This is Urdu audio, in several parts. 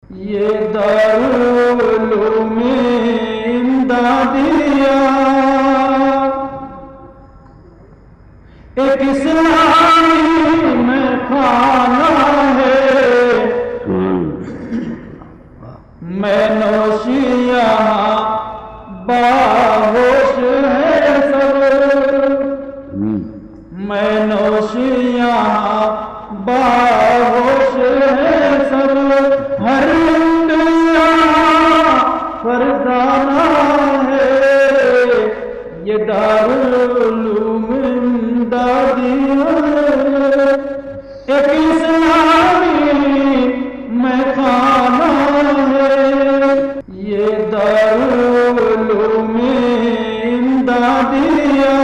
یہ دارالعلوم امدادیہ ایک اسلامی میں کھانا ہے، میں نوشی یہاں باہوش ہے سب، میں نوشی یہاں باہوش ہے سب، ہر فرزانہ ہے یہ دارالعلوم امدادیہ ایک اسلامی میں کھانا ہے، یہ دارالعلوم امدادیہ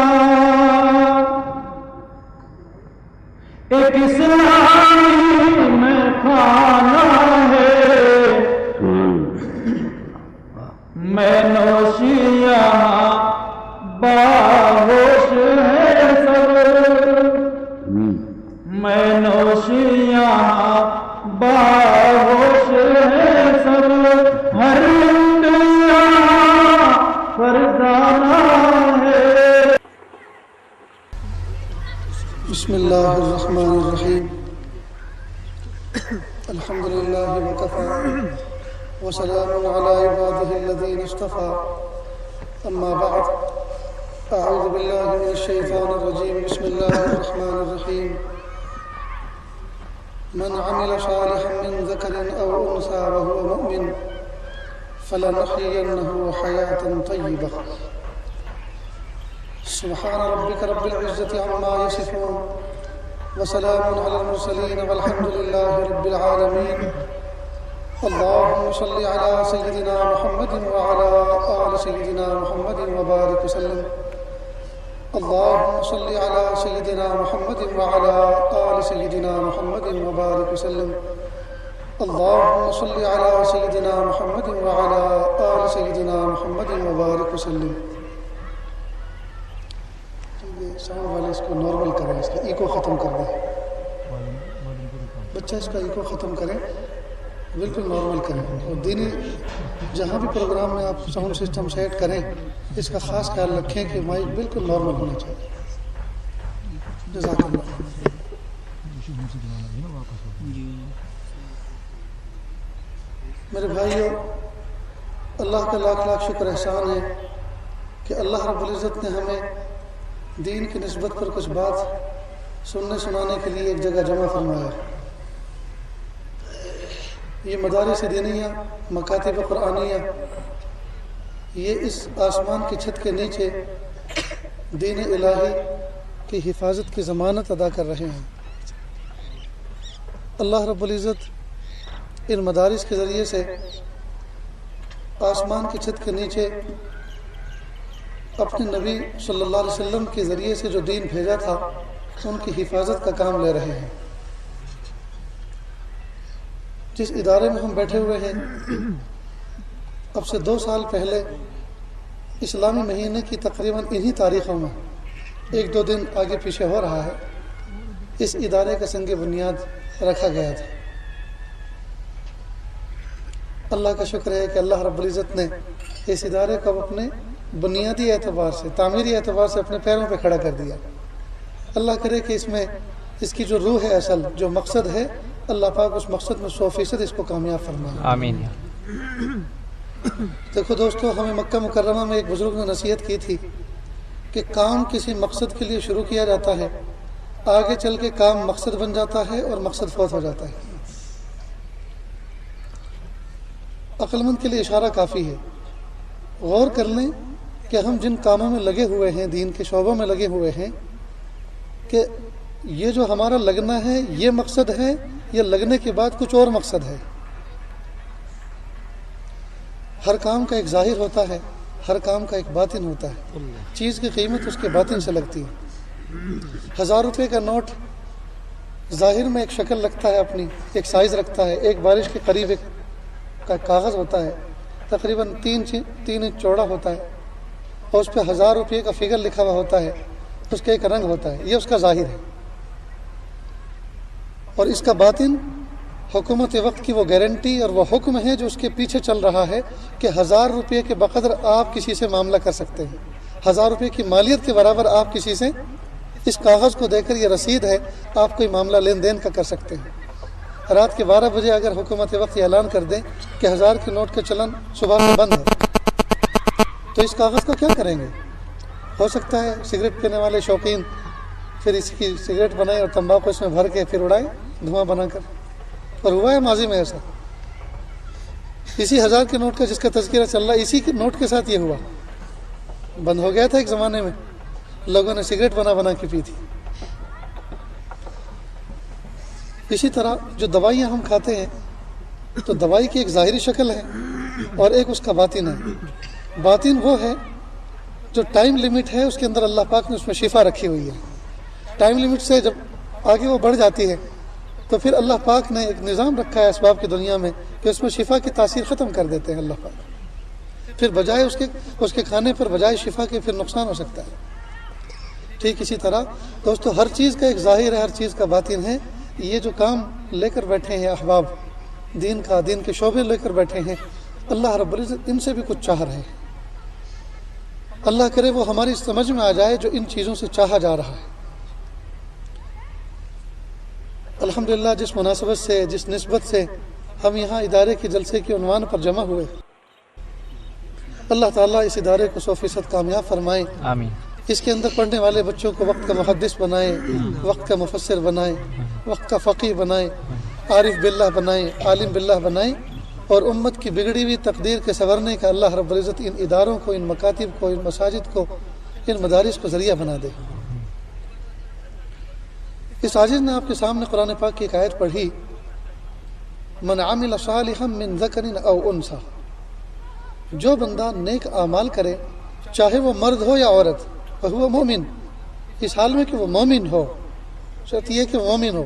ایک اسلامی میں کھانا ہے، میں نوشی یہاں باہوش ہے سب، میں نوشی یہاں باہوش ہے سب، ہر فرزانہ ہے۔ بسم اللہ الرحمن الرحیم، الحمد للہ وکفی وسلام علی عباده الذین اصطفى، اما بعد، اعوذ باللہ من الشیطان الرجیم، بسم اللہ الرحمن الرحیم، من عمل صالحا من ذکر او انثى وهو مؤمن فلنحيينه حیاة طیبہ۔ سبحان ربک رب العزة عما یصفون وسلام علی المرسلین والحمد للہ رب العالمین۔ اللهم صل على سيدنا محمد وعلى آل سيدنا محمد وبارك وسلم۔ اللهم صل على سيدنا محمد وعلى آل سيدنا محمد وبارك وسلم۔ اللهم صل على سيدنا محمد وعلى آل سيدنا محمد وبارك وسلم۔ ساؤنڈ والے اس کو نارمل کریں، اس کا ایکو ختم کر دیں، بچہ اس کا ایکو ختم کریں، بالکل نارمل کریں، اور دینی جہاں بھی پروگرام میں آپ ساؤنڈ سسٹم سیٹ کریں اس کا خاص خیال رکھیں کہ مائک بالکل نارمل ہونا چاہیے۔ جزاک اللہ۔ میرے بھائیو، اللہ کا لاکھ لاکھ شکر احسان ہے کہ اللہ رب العزت نے ہمیں دین کی نسبت پر کچھ بات سننے سنانے کے لیے ایک جگہ جمع فرمایا۔ یہ مدارس دینیہ، مکاتب قرآنیہ، یہ اس آسمان کی چھت کے نیچے دین الہی کی حفاظت کی ضمانت ادا کر رہے ہیں۔ اللہ رب العزت ان مدارس کے ذریعے سے آسمان کی چھت کے نیچے اپنے نبی صلی اللہ علیہ وسلم کے ذریعے سے جو دین بھیجا تھا ان کی حفاظت کا کام لے رہے ہیں۔ جس ادارے میں ہم بیٹھے ہوئے ہیں، اب سے 2 سال پہلے اسلامی مہینے کی تقریباً انہی تاریخوں میں 1-2 دن آگے پیچھے ہو رہا ہے، اس ادارے کا سنگ بنیاد رکھا گیا تھا۔ اللہ کا شکر ہے کہ اللہ رب العزت نے اس ادارے کو اپنے بنیادی اعتبار سے، تعمیری اعتبار سے اپنے پیروں پہ کھڑا کر دیا۔ اللہ کرے کہ اس میں اس کی جو روح ہے، اصل جو مقصد ہے، اللہ پاک اس مقصد میں 100% اس کو کامیاب فرمائے، آمین۔ دیکھو دوستو، ہمیں مکہ مکرمہ میں ایک بزرگ نے نصیحت کی تھی کہ کام کسی مقصد کے لیے شروع کیا جاتا ہے، آگے چل کے کام مقصد بن جاتا ہے اور مقصد فوت ہو جاتا ہے۔ عقل مند کے لیے اشارہ کافی ہے۔ غور کر لیں کہ ہم جن کاموں میں لگے ہوئے ہیں، دین کے شعبوں میں لگے ہوئے ہیں، کہ یہ جو ہمارا لگنا ہے یہ مقصد ہے یا لگنے کے بعد کچھ اور مقصد ہے۔ ہر کام کا ایک ظاہر ہوتا ہے، ہر کام کا ایک باطن ہوتا ہے۔ چیز کی قیمت اس کے باطن سے لگتی ہے۔ 1000 روپے کا نوٹ ظاہر میں ایک شکل رکھتا ہے، اپنی ایک سائز رکھتا ہے، ایک بارش کے قریب ایک کا کاغذ ہوتا ہے، تقریباً 3 انچ چوڑا ہوتا ہے، اور اس پہ 1000 روپے کا فگر لکھا ہوا ہوتا ہے، اس کا ایک رنگ ہوتا ہے، یہ اس کا ظاہر ہے۔ اور اس کا باطن حکومت وقت کی وہ گارنٹی اور وہ حکم ہے جو اس کے پیچھے چل رہا ہے کہ 1000 روپے کے بقدر آپ کسی سے معاملہ کر سکتے ہیں. 1000 روپے کی مالیت کے برابر آپ کسی سے اس کاغذ کو دے کر یہ رسید ہے آپ کوئی معاملہ لین دین کا کر سکتے ہیں. رات کے 12 بجے اگر حکومت وقت یہ اعلان کر دیں کہ 1000 کے نوٹ کا چلن صبح سے بند ہے تو اس کاغذ کا کیا کریں گے؟ ہو سکتا ہے سگریٹ پینے والے شوقین پھر اس کی سگریٹ بنائیں اور تمباکو اس میں بھر کے پھر اڑائیں دھواں بنا کر. اور ہوا ہے ماضی میں ایسا. اسی 1000 کے نوٹ کا جس کا تذکرہ چل رہا ہے اسی کے نوٹ کے ساتھ یہ ہوا. بند ہو گیا تھا ایک زمانے میں، لوگوں نے سگریٹ بنا بنا کے پی تھی. اسی طرح جو دوائیاں ہم کھاتے ہیں تو دوائی کی ایک ظاہری شکل ہے اور ایک اس کا باطن ہے. باطن وہ ہے جو ٹائم لیمٹ ہے اس کے اندر اللہ پاک نے اس میں شفا رکھی ہوئی ہے. ٹائم لیمٹ سے جب آگے وہ بڑھ جاتی ہے تو پھر اللہ پاک نے ایک نظام رکھا ہے اسباب کی دنیا میں کہ اس میں شفا کی تاثیر ختم کر دیتے ہیں اللہ پاک. پھر بجائے اس کے کھانے پر بجائے شفا کے پھر نقصان ہو سکتا ہے. ٹھیک اسی طرح دوستو ہر چیز کا ایک ظاہر ہے، ہر چیز کا باطن ہے. یہ جو کام لے کر بیٹھے ہیں احباب دین کا، دین کے شعبے لے کر بیٹھے ہیں، اللہ رب العزت ان سے بھی کچھ چاہ رہے ہیں. اللہ کرے وہ ہماری سمجھ میں آ جائے جو ان چیزوں سے چاہا جا رہا ہے. الحمدللہ جس مناسبت سے، جس نسبت سے ہم یہاں ادارے کے جلسے کے عنوان پر جمع ہوئے، اللہ تعالیٰ اس ادارے کو 100% کامیاب فرمائے. آمین. اس کے اندر پڑھنے والے بچوں کو وقت کا محدث بنائے، وقت کا مفسر بنائے، وقت کا فقیہ بنائے، عارف باللہ بنائے، عالم باللہ بنائے، اور امت کی بگڑی ہوئی تقدیر کے سنورنے کا اللہ رب العزت ان اداروں کو، ان مکاتب کو، ان مساجد کو، ان مدارس کو ذریعہ بنا دے. اس عاجز نے آپ کے سامنے قرآن پاک کی ایک آیت پڑھی، من عمل صالحا من ذکر او انثی، جو بندہ نیک اعمال کرے چاہے وہ مرد ہو یا عورت، فہو مومن، اس حال میں کہ وہ مومن ہو. شرط یہ کہ وہ مومن ہو.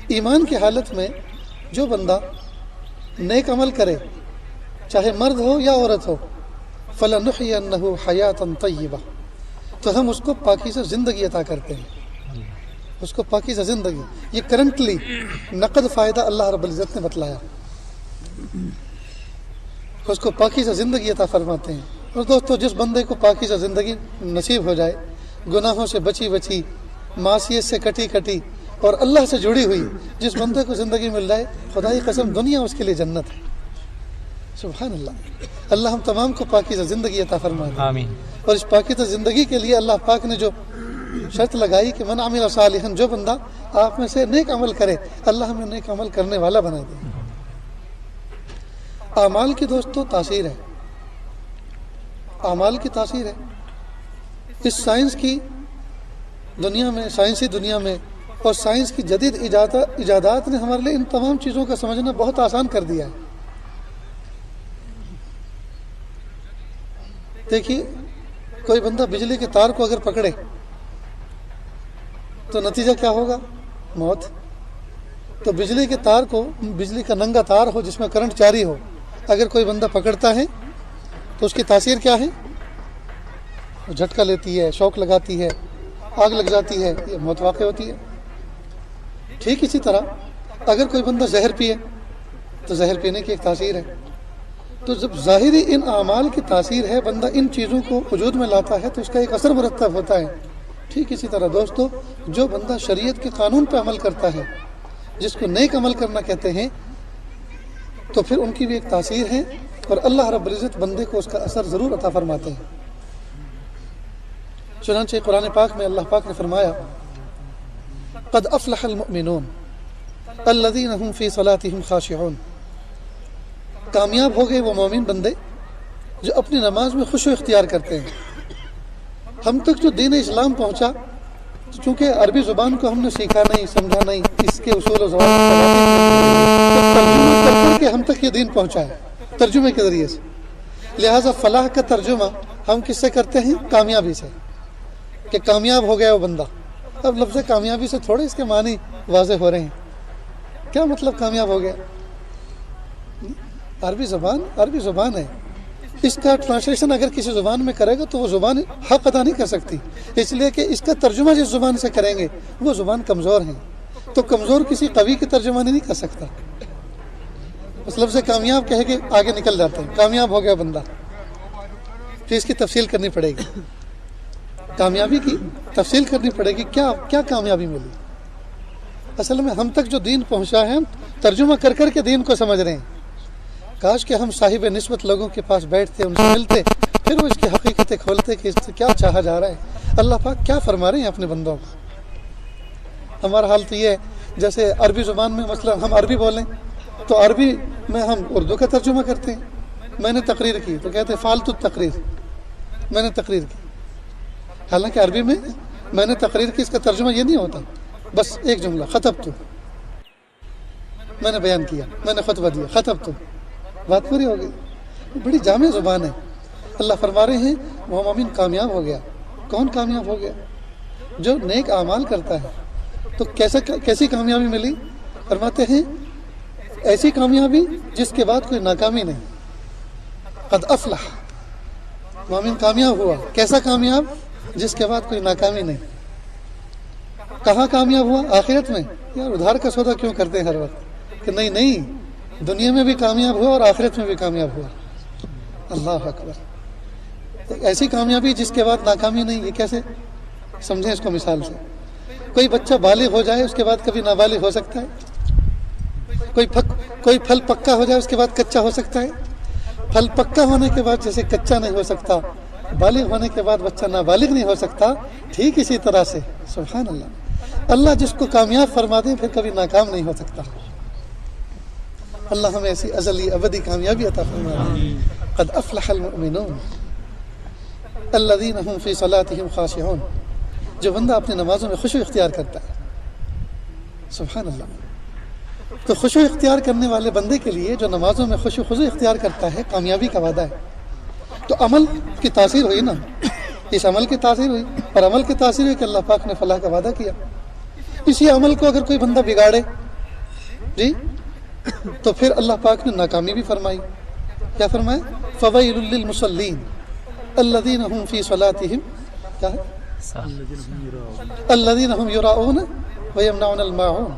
ایمان کی حالت میں جو بندہ نیک عمل کرے چاہے مرد ہو یا عورت ہو، فَلَنُحْيَنَّهُ حَيَاةً طَيِّبَةً، تو ہم اس کو پاکیزہ زندگی عطا کرتے ہیں. اس کو پاکیزہ زندگی، یہ کرنٹلی نقد فائدہ اللہ رب العزت نے بتلایا، اس کو پاکیزہ زندگی عطا فرماتے ہیں. اور دوستو جس بندے کو پاکیزہ زندگی نصیب ہو جائے، گناہوں سے بچی بچی، معصیت سے کٹی کٹی اور اللہ سے جڑی ہوئی، جس بندے کو زندگی مل جائے، خدا کی قسم دنیا اس کے لیے جنت ہے. سبحان اللہ. اللہ ہم تمام کو پاکیزہ زندگی عطا فرمائے. آمین. اور اس پاکیزہ زندگی کے لیے اللہ پاک نے جو شرط لگائی کہ من عمل صالحا، جو بندہ آپ میں سے نیک عمل کرے، اللہ ہمیں نیک عمل کرنے والا بنا دے. اعمال کی دوستو تاثیر ہے، اعمال کی تاثیر ہے. اس سائنس کی دنیا میں، سائنسی دنیا میں اور سائنس کی جدید ایجادات نے ہمارے لیے ان تمام چیزوں کا سمجھنا بہت آسان کر دیا ہے. دیکھیے کوئی بندہ بجلی کے تار کو اگر پکڑے تو نتیجہ کیا ہوگا؟ موت. تو بجلی کے تار کو، بجلی کا ننگا تار ہو جس میں کرنٹ جاری ہو، اگر کوئی بندہ پکڑتا ہے تو اس کی تاثیر کیا ہے؟ جھٹکا لیتی ہے، شوک لگاتی ہے، آگ لگ جاتی ہے، یہ موت واقع ہوتی ہے. ٹھیک اسی طرح اگر کوئی بندہ زہر پیے تو زہر پینے کی ایک تاثیر ہے. تو جب ظاہری ان اعمال کی تاثیر ہے، بندہ ان چیزوں کو وجود میں لاتا ہے تو اس کا ایک اثر مرتب ہوتا ہے. ٹھیک اسی طرح دوستو جو بندہ شریعت کے قانون پہ عمل کرتا ہے، جس کو نیک عمل کرنا کہتے ہیں، تو پھر ان کی بھی ایک تاثیر ہے اور اللہ رب العزت بندے کو اس کا اثر ضرور عطا فرماتے ہیں. چنانچہ قرآن پاک میں اللہ پاک نے فرمایا، قد افلح المؤمنون الذین هم فی صلاتهم خاشعون، کامیاب ہو گئے وہ مومن بندے جو اپنی نماز میں خشوع اختیار کرتے ہیں. ہم تک جو دین اسلام پہنچا، چونکہ عربی زبان کو ہم نے سیکھا نہیں، سمجھا نہیں، اس کے اصول و ضوابط ترجمہ کر کے ہم تک یہ دین پہنچا ہے ترجمے کے ذریعے سے. لہٰذا فلاح کا ترجمہ ہم کس سے کرتے ہیں؟ کامیابی سے، کہ کامیاب ہو گیا وہ بندہ. اب لفظ کامیابی سے تھوڑے اس کے معنی واضح ہو رہے ہیں. کیا مطلب کامیاب ہو گیا؟ عربی زبان ہے، اس کا ٹرانسلیشن اگر کسی زبان میں کرے گا تو وہ زبان حق ادا نہیں کر سکتی، اس لیے کہ اس کا ترجمہ جس زبان سے کریں گے وہ زبان کمزور ہے، تو کمزور کسی قوی کی ترجمانی نہیں کر سکتا. اس لفظ کامیاب کہہ کے آگے نکل جاتے ہیں، کامیاب ہو گیا بندہ، پھر اس کی تفصیل کرنی پڑے گی، کامیابی کی تفصیل کرنی پڑے گی، کیا کامیابی ملی۔ اصل میں ہم تک جو دین پہنچا ہے ہم ترجمہ کر کر کے دین کو سمجھ رہے ہیں۔ کاش کہ ہم صاحب نسبت لوگوں کے پاس بیٹھتے، ان سے ملتے، پھر وہ اس کی حقیقتیں کھولتے کہ اس سے کیا چاہا جا رہا ہے، اللہ پاک کیا فرما رہے ہیں اپنے بندوں کو۔ ہمارا حال تو یہ ہے جیسے عربی زبان میں مثلا ہم عربی بولیں تو عربی میں ہم اردو کا ترجمہ کرتے ہیں۔ میں نے تقریر کی تو کہتے ہیں فالتو تقریر، میں نے تقریر کی، حالانکہ عربی میں نے تقریر کی اس کا ترجمہ یہ نہیں ہوتا، بس ایک جملہ خطبت، میں نے بیان کیا، میں نے خطبہ دیا، خطبت، بات پوری ہو گئی۔ بڑی جامع زبان ہے۔ اللہ فرما رہے ہیں وہ مومن کامیاب ہو گیا۔ کون کامیاب ہو گیا؟ جو نیک اعمال کرتا ہے۔ تو کیسی کامیابی ملی؟ فرماتے ہیں ایسی کامیابی جس کے بعد کوئی ناکامی نہیں۔ قد افلح، مومن کامیاب ہوا۔ کیسا کامیاب؟ جس کے بعد کوئی ناکامی نہیں۔ کہاں کامیاب ہوا؟ آخرت میں۔ یار ادھار کا سودا کیوں کرتے ہیں ہر وقت کہ نہیں دنیا میں بھی کامیاب ہوا اور آخرت میں بھی کامیاب ہوا۔ اللہ اکبر۔ ایسی کامیابی جس کے بعد ناکامی نہیں، یہ کیسے سمجھیں اس کو مثال سے؟ کوئی بچہ بالغ ہو جائے اس کے بعد کبھی نابالغ ہو سکتا ہے؟ کوئی پھل پکا ہو جائے اس کے بعد کچا ہو سکتا ہے؟ پھل پکا ہونے کے بعد جیسے کچا نہیں ہو سکتا، بالغ ہونے کے بعد بچہ نابالغ نہیں ہو سکتا، ٹھیک اسی طرح سے سبحان اللہ، اللہ جس کو کامیاب فرما دے پھر کبھی ناکام نہیں ہو سکتا۔ اللہ ہمیں ایسی ازلی ابدی کامیابی عطا فرمائے۔ قد افلح المؤمنون الذین هم فی صلاتهم خاشعون، جو بندہ اپنی نمازوں میں خشوع اختیار کرتا ہے، سبحان اللہ۔ تو خشوع اختیار کرنے والے بندے کے لیے جو نمازوں میں خشوع خضوع اختیار کرتا ہے کامیابی کا وعدہ ہے۔ تو عمل کی تاثیر ہوئی نا، اس عمل کی تاثیر ہوئی، اور عمل کی تاثیر ہوئی کہ اللہ پاک نے فلاح کا وعدہ کیا۔ اسی عمل کو اگر کوئی بندہ بگاڑے جی تو پھر اللہ پاک نے ناکامی بھی فرمائی۔ کیا فرمایا؟ فویل للمصلین الذین هم فی صلاتهم کیا ہے؟ الذین هم یراؤون ویمنعون الماعون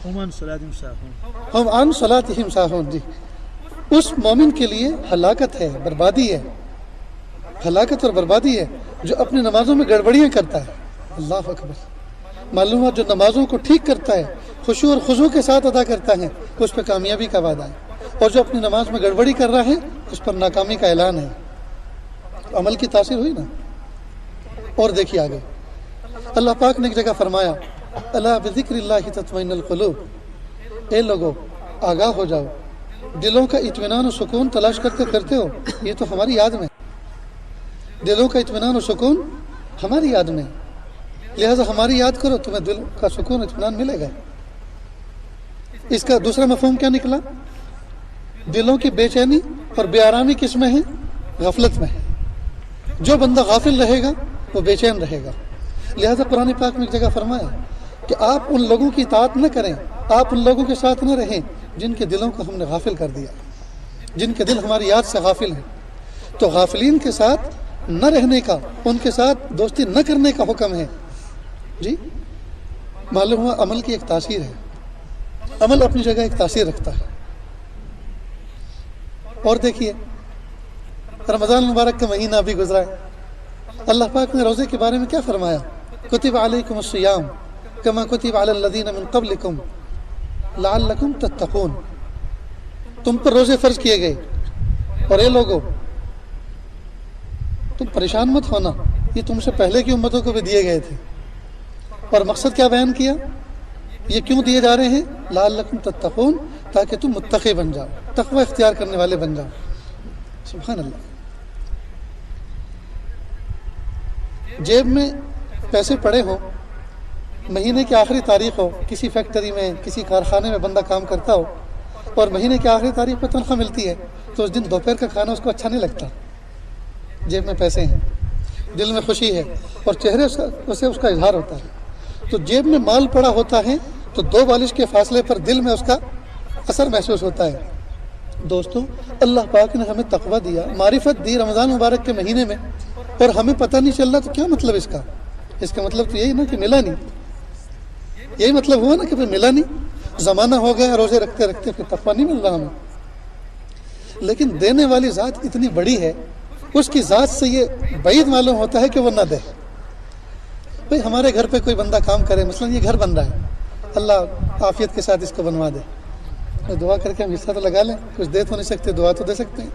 هم عن صلاتهم ساهون، ہم عن صلاتهم ساہون۔ جی اس مومن کے لیے ہلاکت ہے، بربادی ہے، ہلاکت اور بربادی ہے جو اپنی نمازوں میں گڑبڑیاں کرتا ہے۔ اللہ اکبر۔ معلوم ہوا جو نمازوں کو ٹھیک کرتا ہے، خشوع اور خضوع کے ساتھ ادا کرتا ہے، اس پہ کامیابی کا وعدہ ہے، اور جو اپنی نماز میں گڑبڑی کر رہا ہے اس پر ناکامی کا اعلان ہے۔ تو عمل کی تاثیر ہوئی نا۔ اور دیکھیے آگے اللہ پاک نے ایک جگہ فرمایا الا بذکر اللہ تطمئن القلوب، اے لوگو آگاہ ہو جاؤ، دلوں کا اطمینان و سکون تلاش کرتے پھرتے ہو، یہ تو ہماری یاد میں، دلوں کا اطمینان و سکون ہماری یاد میں، لہذا ہماری یاد کرو تمہیں دل کا سکون اطمینان ملے گا۔ اس کا دوسرا مفہوم کیا نکلا؟ دلوں کی بے چینی اور بے آرامی کس میں ہے؟ غفلت میں ہے۔ جو بندہ غافل رہے گا وہ بے چین رہے گا۔ لہذا قرآن پاک میں ایک جگہ فرمایا کہ آپ ان لوگوں کی اطاعت نہ کریں، آپ ان لوگوں کے ساتھ نہ رہیں جن کے دلوں کو ہم نے غافل کر دیا، جن کے دل ہماری یاد سے غافل ہیں۔ تو غافلین کے ساتھ نہ رہنے کا، ان کے ساتھ دوستی نہ کرنے کا حکم ہے۔ جی معلوم ہوا عمل کی ایک تاثیر ہے، عمل اپنی جگہ ایک تاثیر رکھتا ہے۔ اور دیکھیے رمضان المبارک کا مہینہ بھی گزرا ہے، اللہ پاک نے روزے کے بارے میں کیا فرمایا؟ کتب علیکم الصیام کما کتب علی الذین من قبلکم لعلکم تتقون، تم پر روزے فرض کیے گئے، اور اے لوگو تم پریشان مت ہونا، یہ تم سے پہلے کی امتوں کو بھی دیے گئے تھے۔ اور مقصد کیا بیان کیا؟ یہ کیوں دیے جا رہے ہیں؟ لعلکم تتقون، تاکہ تم متقی بن جاؤ، تقوی اختیار کرنے والے بن جاؤ۔ سبحان اللہ۔ جیب میں پیسے پڑے ہوں، مہینے کی آخری تاریخ ہو، کسی فیکٹری میں کسی کارخانے میں بندہ کام کرتا ہو، اور مہینے کی آخری تاریخ پہ تنخواہ ملتی ہے، تو اس دن دوپہر کا کھانا اس کو اچھا نہیں لگتا۔ جیب میں پیسے ہیں، دل میں خوشی ہے، اور چہرے سے اس کا اظہار ہوتا ہے۔ تو جیب میں مال پڑا ہوتا ہے تو 2 بالش کے فاصلے پر دل میں اس کا اثر محسوس ہوتا ہے۔ دوستو اللہ پاک نے ہمیں تقویٰ دیا، معرفت دی رمضان مبارک کے مہینے میں، اور ہمیں پتہ نہیں چل رہا، تو کیا مطلب اس کا؟ اس کا مطلب تو یہی نا کہ ملا نہیں، یہی مطلب ہوا نا کہ پھر ملا نہیں، زمانہ ہو گیا روزے رکھتے رکھتے پھر تقویٰ نہیں مل رہا ہمیں۔ لیکن دینے والی ذات اتنی بڑی ہے، اس کی ذات سے یہ بعید معلوم ہوتا ہے کہ وہ نہ دے۔ بھئی ہمارے گھر پہ کوئی بندہ کام کرے، مثلا یہ گھر بن رہا ہے، اللہ عافیت کے ساتھ اس کو بنوا دے، دعا کر کے ہم حصہ تو لگا لیں، کچھ دے تو نہیں سکتے، دعا تو دے سکتے ہیں۔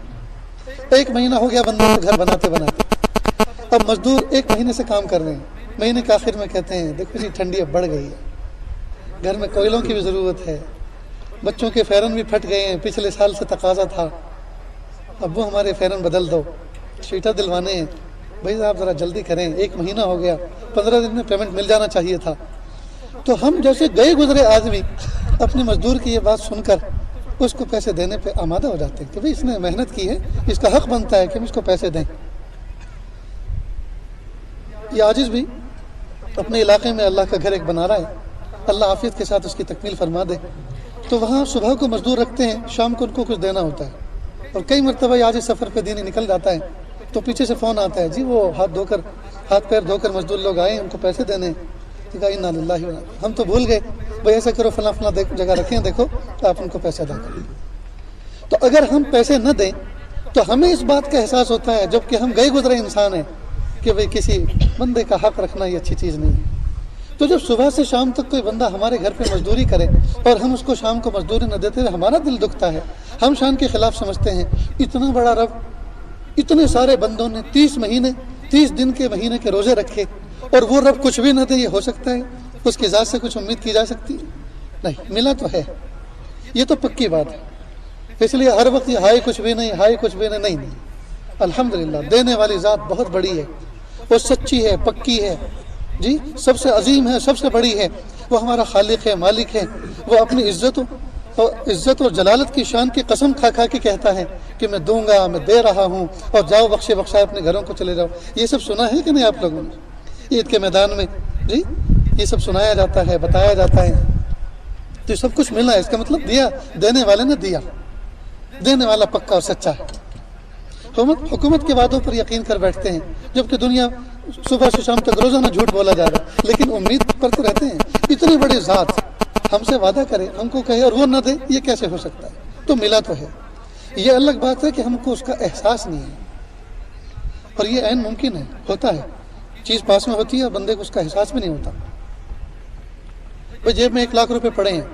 1 مہینہ ہو گیا بندے کو گھر بناتے بناتے، اب مزدور 1 مہینے سے کام کر رہے ہیں، مہینے کے آخر میں کہتے ہیں دیکھو جی ٹھنڈی اب بڑھ گئی ہے، گھر میں کوئلوں کی بھی ضرورت ہے، بچوں کے فیرن بھی پھٹ گئے ہیں، پچھلے سال سے تقاضا تھا، اب وہ ہمارے فیرن بدل دو، شیٹا دلوانے ہیں، بھائی آپ ذرا جلدی کریں، 1 مہینہ ہو گیا، 15 دن میں پیمنٹ مل جانا چاہیے تھا۔ تو ہم جیسے گئے گزرے آدمی اپنے مزدور کی یہ بات سن کر اس کو پیسے دینے پہ آمادہ ہو جاتے ہیں کہ بھئی اس نے محنت کی ہے، اس کا حق بنتا ہے کہ ہم اس کو پیسے دیں۔ یہ عاجز بھی اپنے علاقے میں اللہ کا گھر ایک بنا رہا ہے، اللہ عافیت کے ساتھ اس کی تکمیل فرما دے، تو وہاں صبح کو مزدور رکھتے ہیں، شام کو ان کو کچھ دینا ہوتا ہے، اور کئی مرتبہ یہ عاجز سفر پہ دینی نکل جاتا ہے تو پیچھے سے فون آتا ہے، جی وہ ہاتھ پیر دھو کر مزدور لوگ آئے ہیں، ان کو پیسے دینے ہیں۔ انا للہ و انا، ہم تو بھول گئے، بھائی ایسا کرو فلاں فلاں جگہ رکھیں، دیکھو آپ ان کو پیسے ادا کریں۔ تو اگر ہم پیسے نہ دیں تو ہمیں اس بات کا احساس ہوتا ہے، جب کہ ہم گئے گزرے انسان ہیں، کہ بھئی کسی بندے کا حق رکھنا یہ اچھی چیز نہیں ہے۔ تو جب صبح سے شام تک کوئی بندہ ہمارے گھر پہ مزدوری کرے اور ہم اس کو شام کو مزدوری نہ دیتے ہوئے ہمارا دل دکھتا ہے، ہم شان کے خلاف سمجھتے ہیں، اتنا بڑا رب، اتنے سارے بندوں نے 30 دن کے مہینے کے روزے رکھے اور وہ رب کچھ بھی نہ دے، یہ ہو سکتا ہے؟ اس کی ذات سے کچھ امید کی جا سکتی ہے؟ نہیں، ملا تو ہے، یہ تو پکی بات ہے۔ اس لیے ہر وقت یہ ہائے کچھ بھی نہیں، ہائے کچھ بھی نہیں، نہیں، الحمدللہ دینے والی ذات بہت بڑی ہے، وہ سچی ہے، پکی ہے، جی سب سے عظیم ہے، سب سے بڑی ہے، وہ ہمارا خالق ہے، مالک ہے، وہ اپنی عزت اور جلالت کی شان کی قسم کھا کھا کے کہتا ہے کہ میں دوں گا، میں دے رہا ہوں، اور جاؤ بخشے بخشائے اپنے گھروں کو چلے جاؤ۔ یہ سب سنا ہے کہ نہیں آپ لوگوں نے؟ عید کے میدان میں جی یہ سب سنایا جاتا ہے، بتایا جاتا ہے، تو سب کچھ ملا ہے، اس کا مطلب دیا، دینے والے نے دیا، دینے والا پکا اور سچا ہے۔ حکومت کے وعدوں پر یقین کر بیٹھتے ہیں، جبکہ دنیا صبح سے شام تک روزانہ جھوٹ بولا جا رہا ہے، لیکن امید پر تو رہتے ہیں۔ اتنی بڑی ذات ہم سے وعدہ کرے، ہم کو کہے اور وہ نہ دے، یہ کیسے ہو سکتا ہے؟ تو ملا تو ہے۔ یہ الگ بات ہے کہ ہم کو اس کا احساس نہیں ہے، اور یہ عین ممکن ہے، ہوتا ہے، چیز پاس میں ہوتی ہے، بندے کو اس کا احساس بھی نہیں ہوتا۔ جیب میں 1 لاکھ روپے پڑے ہیں،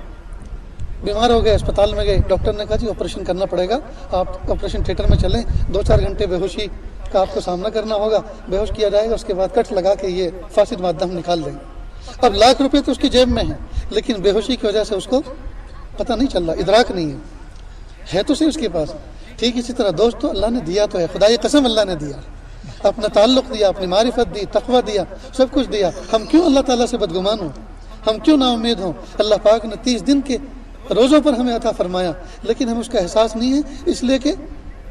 بیمار ہو گئے، اسپتال میں گئے، ڈاکٹر نے کہا جی آپریشن کرنا پڑے گا، آپ آپریشن تھیٹر میں چلیں، 2-4 گھنٹے بے ہوشی کا آپ کو سامنا کرنا ہوگا، بے ہوش کیا جائے گا، اس کے بعد کٹ لگا کے یہ فاسد مادہ ہم نکال دیں گے۔ اب 1 لاکھ روپے تو اس کی جیب میں ہیں، لیکن بے ہوشی کی وجہ سے اس کو پتہ نہیں چل رہا، ادراک نہیں ہے تو صحیح اس کے پاس۔ ٹھیک اسی طرح دوستو، اللہ نے دیا تو ہے، خدا کی قسم اللہ نے دیا، اپنا تعلق دیا، اپنی معرفت دی، تقوی دیا، سب کچھ دیا، ہم کیوں اللہ تعالیٰ سے بدگمان ہوں؟ ہم کیوں نا امید ہوں؟ اللہ پاک نے 30 دن کے روزوں پر ہمیں عطا فرمایا، لیکن ہم اس کا احساس نہیں ہے، اس لیے کہ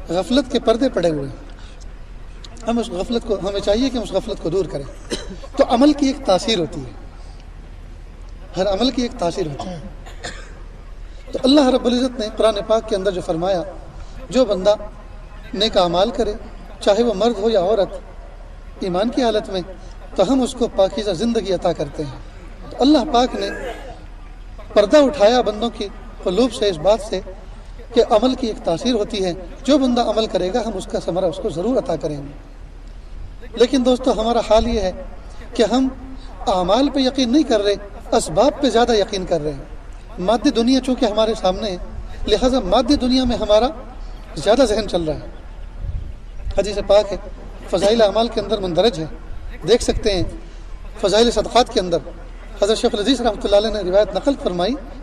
غفلت کے پردے پڑے ہوئے ہیں۔ ہم اس غفلت کو، ہمیں چاہیے کہ ہم اس غفلت کو دور کریں۔ تو عمل کی ایک تاثیر ہوتی ہے، ہر عمل کی ایک تاثیر ہوتی ہے۔ تو اللہ رب العزت نے قرآن پاک کے اندر جو فرمایا، جو بندہ نیک اعمال کرے، چاہے وہ مرد ہو یا عورت، ایمان کی حالت میں، تو ہم اس کو پاکیزہ زندگی عطا کرتے ہیں۔ تو اللہ پاک نے پردہ اٹھایا بندوں کی قلوب سے اس بات سے کہ عمل کی ایک تاثیر ہوتی ہے، جو بندہ عمل کرے گا ہم اس کا ثمرہ اس کو ضرور عطا کریں گے۔ لیکن دوستو ہمارا حال یہ ہے کہ ہم اعمال پہ یقین نہیں کر رہے، اسباب پہ زیادہ یقین کر رہے ہیں۔ مادی دنیا چونکہ ہمارے سامنے ہے، لہٰذا مادی دنیا میں ہمارا زیادہ ذہن چل رہا ہے۔ حدیث پاک ہے، فضائل اعمال کے اندر مندرج ہے، دیکھ سکتے ہیں فضائل صدقات کے اندر حضرت شیخ العزیز رحمۃ اللہ علیہ نے روایت نقل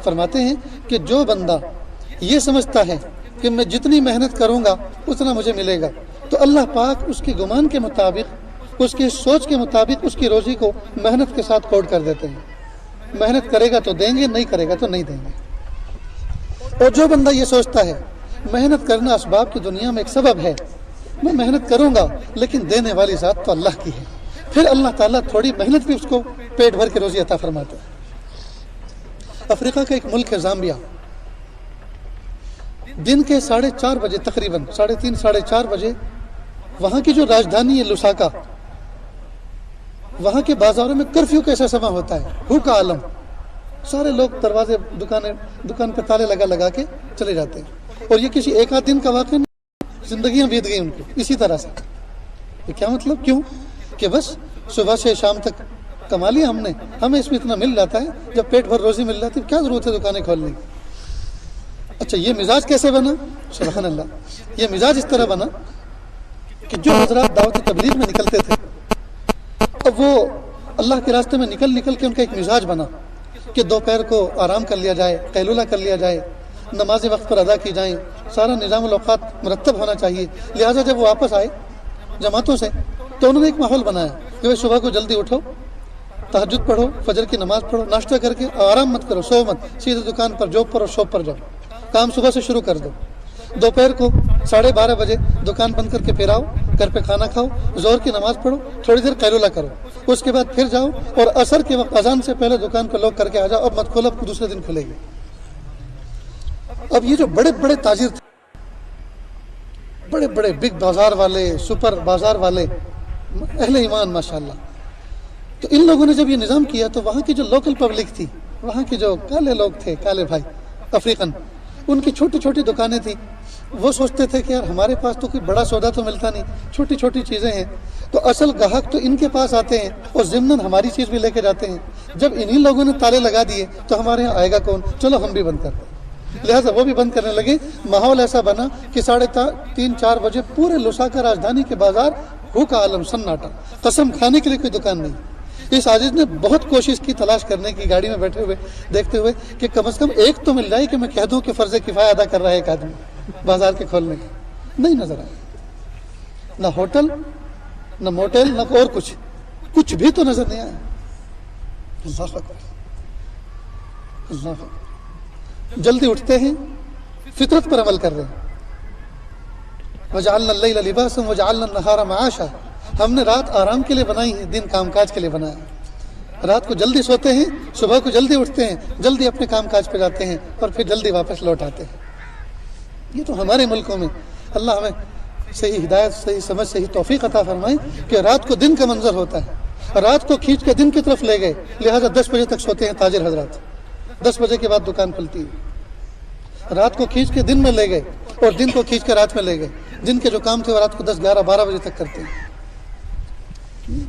فرماتے ہیں کہ جو بندہ یہ سمجھتا ہے کہ میں جتنی محنت کروں گا اتنا مجھے ملے گا، تو اللہ پاک اس کے گمان کے مطابق، اس کی سوچ کے مطابق اس کی روزی کو محنت کے ساتھ کوڈ کر دیتے ہیں۔ محنت کرے گا تو دیں گے، نہیں کرے گا تو نہیں دیں گے۔ اور جو بندہ یہ سوچتا ہے محنت کرنا اسباب کی دنیا میں ایک سبب ہے، میں محنت کروں گا لیکن دینے والی ذات تو اللہ کی ہے، پھر اللہ تعالیٰ تھوڑی محنت بھی اس کو پیٹ بھر کے روزی عطا فرماتا ہے۔ افریقہ کا ایک ملک ہے زامبیا، دن کے 4:30 بجے، تقریباً 3:30 ساڑھے 4 بجے، وہاں کی جو راجدھانی ہے لوساکا، وہاں کے بازاروں میں کرفیو کیسا سما ہوتا ہے، ہو کا عالم، سارے لوگ دروازے دکان پہ تالے لگا کے چلے جاتے ہیں، اور یہ کسی ایک آدھ دن کا واقعہ نہیں۔ زندگیاں بیت گئی ان کو اسی طرح سے. یہ کیا مطلب؟ کیوں کہ بس صبح سے شام تک کما لیا ہم نے, ہمیں اس میں اتنا مل جاتا ہے, جب پیٹ بھر روزی مل جاتی ہے کیا ضرورت ہے دکانیں کھولنے کی. اچھا یہ مزاج کیسے بنا؟ سبحان اللہ, یہ مزاج اس طرح بنا کہ جو حضرات دعوت تبلیغ میں نکلتے تھے اب وہ اللہ کے راستے میں نکل کے ان کا ایک مزاج بنا کہ دوپہر کو آرام کر لیا جائے, قیلولہ کر لیا جائے, نمازیں وقت پر ادا کی جائیں, سارا نظام الاوقات مرتب ہونا چاہیے. لہٰذا جب وہ واپس آئے جماعتوں سے تو انہوں نے ایک ماحول بنایا کہ بھائی صبح کو جلدی اٹھو, تہجد پڑھو, فجر کی نماز پڑھو, ناشتہ کر کے آرام مت کرو, سو مت, سیدھے دکان پر جاب پر اور شاپ پر جاؤ, کام صبح سے شروع کر دو. دوپہر کو 12:30 بجے دکان بند کر کے پھر آؤ, گھر پہ کھانا کھاؤ, ظہر کی نماز پڑھو, تھوڑی دیر قیلولہ کرو, اس کے بعد پھر جاؤ اور عصر کے وقت اذان سے پہلے دکان کو لاک کر کے آ جاؤ. اب مت کھولو, اب دوسرے دن کھلے گی. اب یہ جو بڑے بڑے تاجر تھے, بڑے بڑے بگ بازار والے, سپر بازار والے, اہل ایمان ماشاءاللہ, تو ان لوگوں نے جب یہ نظام کیا تو وہاں کی جو لوکل پبلک تھی, وہاں کے جو کالے لوگ تھے, کالے بھائی افریقن, ان کی چھوٹی چھوٹی دکانیں تھیں. وہ سوچتے تھے کہ یار ہمارے پاس تو کوئی بڑا سودا تو ملتا نہیں, چھوٹی چھوٹی چیزیں ہیں, تو اصل گاہک تو ان کے پاس آتے ہیں اور ضمناً ہماری چیز بھی لے کے جاتے ہیں. جب انہی لوگوں نے تالے لگا دیے تو ہمارے یہاں آئے گا کون, چلو ہم بھی بند کرتے ہیں. لہٰذا وہ بھی بند کرنے لگے. ماحول ایسا بنا کہ 3-4 بجے پورے لساکا راجدھانی کے بازار بھوکا عالم, سناٹا, قسم کھانے کے لیے کوئی دکان نہیں. اس عاجز نے بہت کوشش کی تلاش کرنے کی, گاڑی میں بیٹھے ہوئے دیکھتے ہوئے کہ کم از کم ایک تو مل جائے کہ میں کہہ دوں کہ فرض کفایہ ادا کر رہا ہے ایک آدمی بازار کے کھولنے کا. نہیں نظر آیا, نہ ہوٹل, نہ موٹل, نہ اور کچھ بھی تو نظر نہیں آیا. اللہ اکبر, اللہ اکبر. جلدی اٹھتے ہیں, فطرت پر عمل کر رہے ہیں. وجعلنا اللیل لباسا وجعلنا النہار معاشا, ہم نے رات آرام کے لیے بنائی ہے, دن کام کاج کے لیے بنایا. رات کو جلدی سوتے ہیں, صبح کو جلدی اٹھتے ہیں, جلدی اپنے کام کاج پہ جاتے ہیں اور پھر جلدی واپس لوٹ آتے ہیں. یہ تو ہمارے ملکوں میں, اللہ ہمیں صحیح ہدایت, صحیح سمجھ, صحیح توفیق عطا فرمائے کہ رات کو دن کا منظر ہوتا ہے. رات کو کھینچ کے دن کی طرف لے گئے, لہٰذا 10 بجے تک سوتے ہیں تاجر حضرات, 10 بجے کے بعد دکان کھلتی ہے. رات کو کھینچ کے دن میں لے گئے اور دن کو کھینچ کے رات میں لے گئے. دن کے جو کام تھے وہ رات کو 10, 11, 12 بجے تک کرتے ہیں.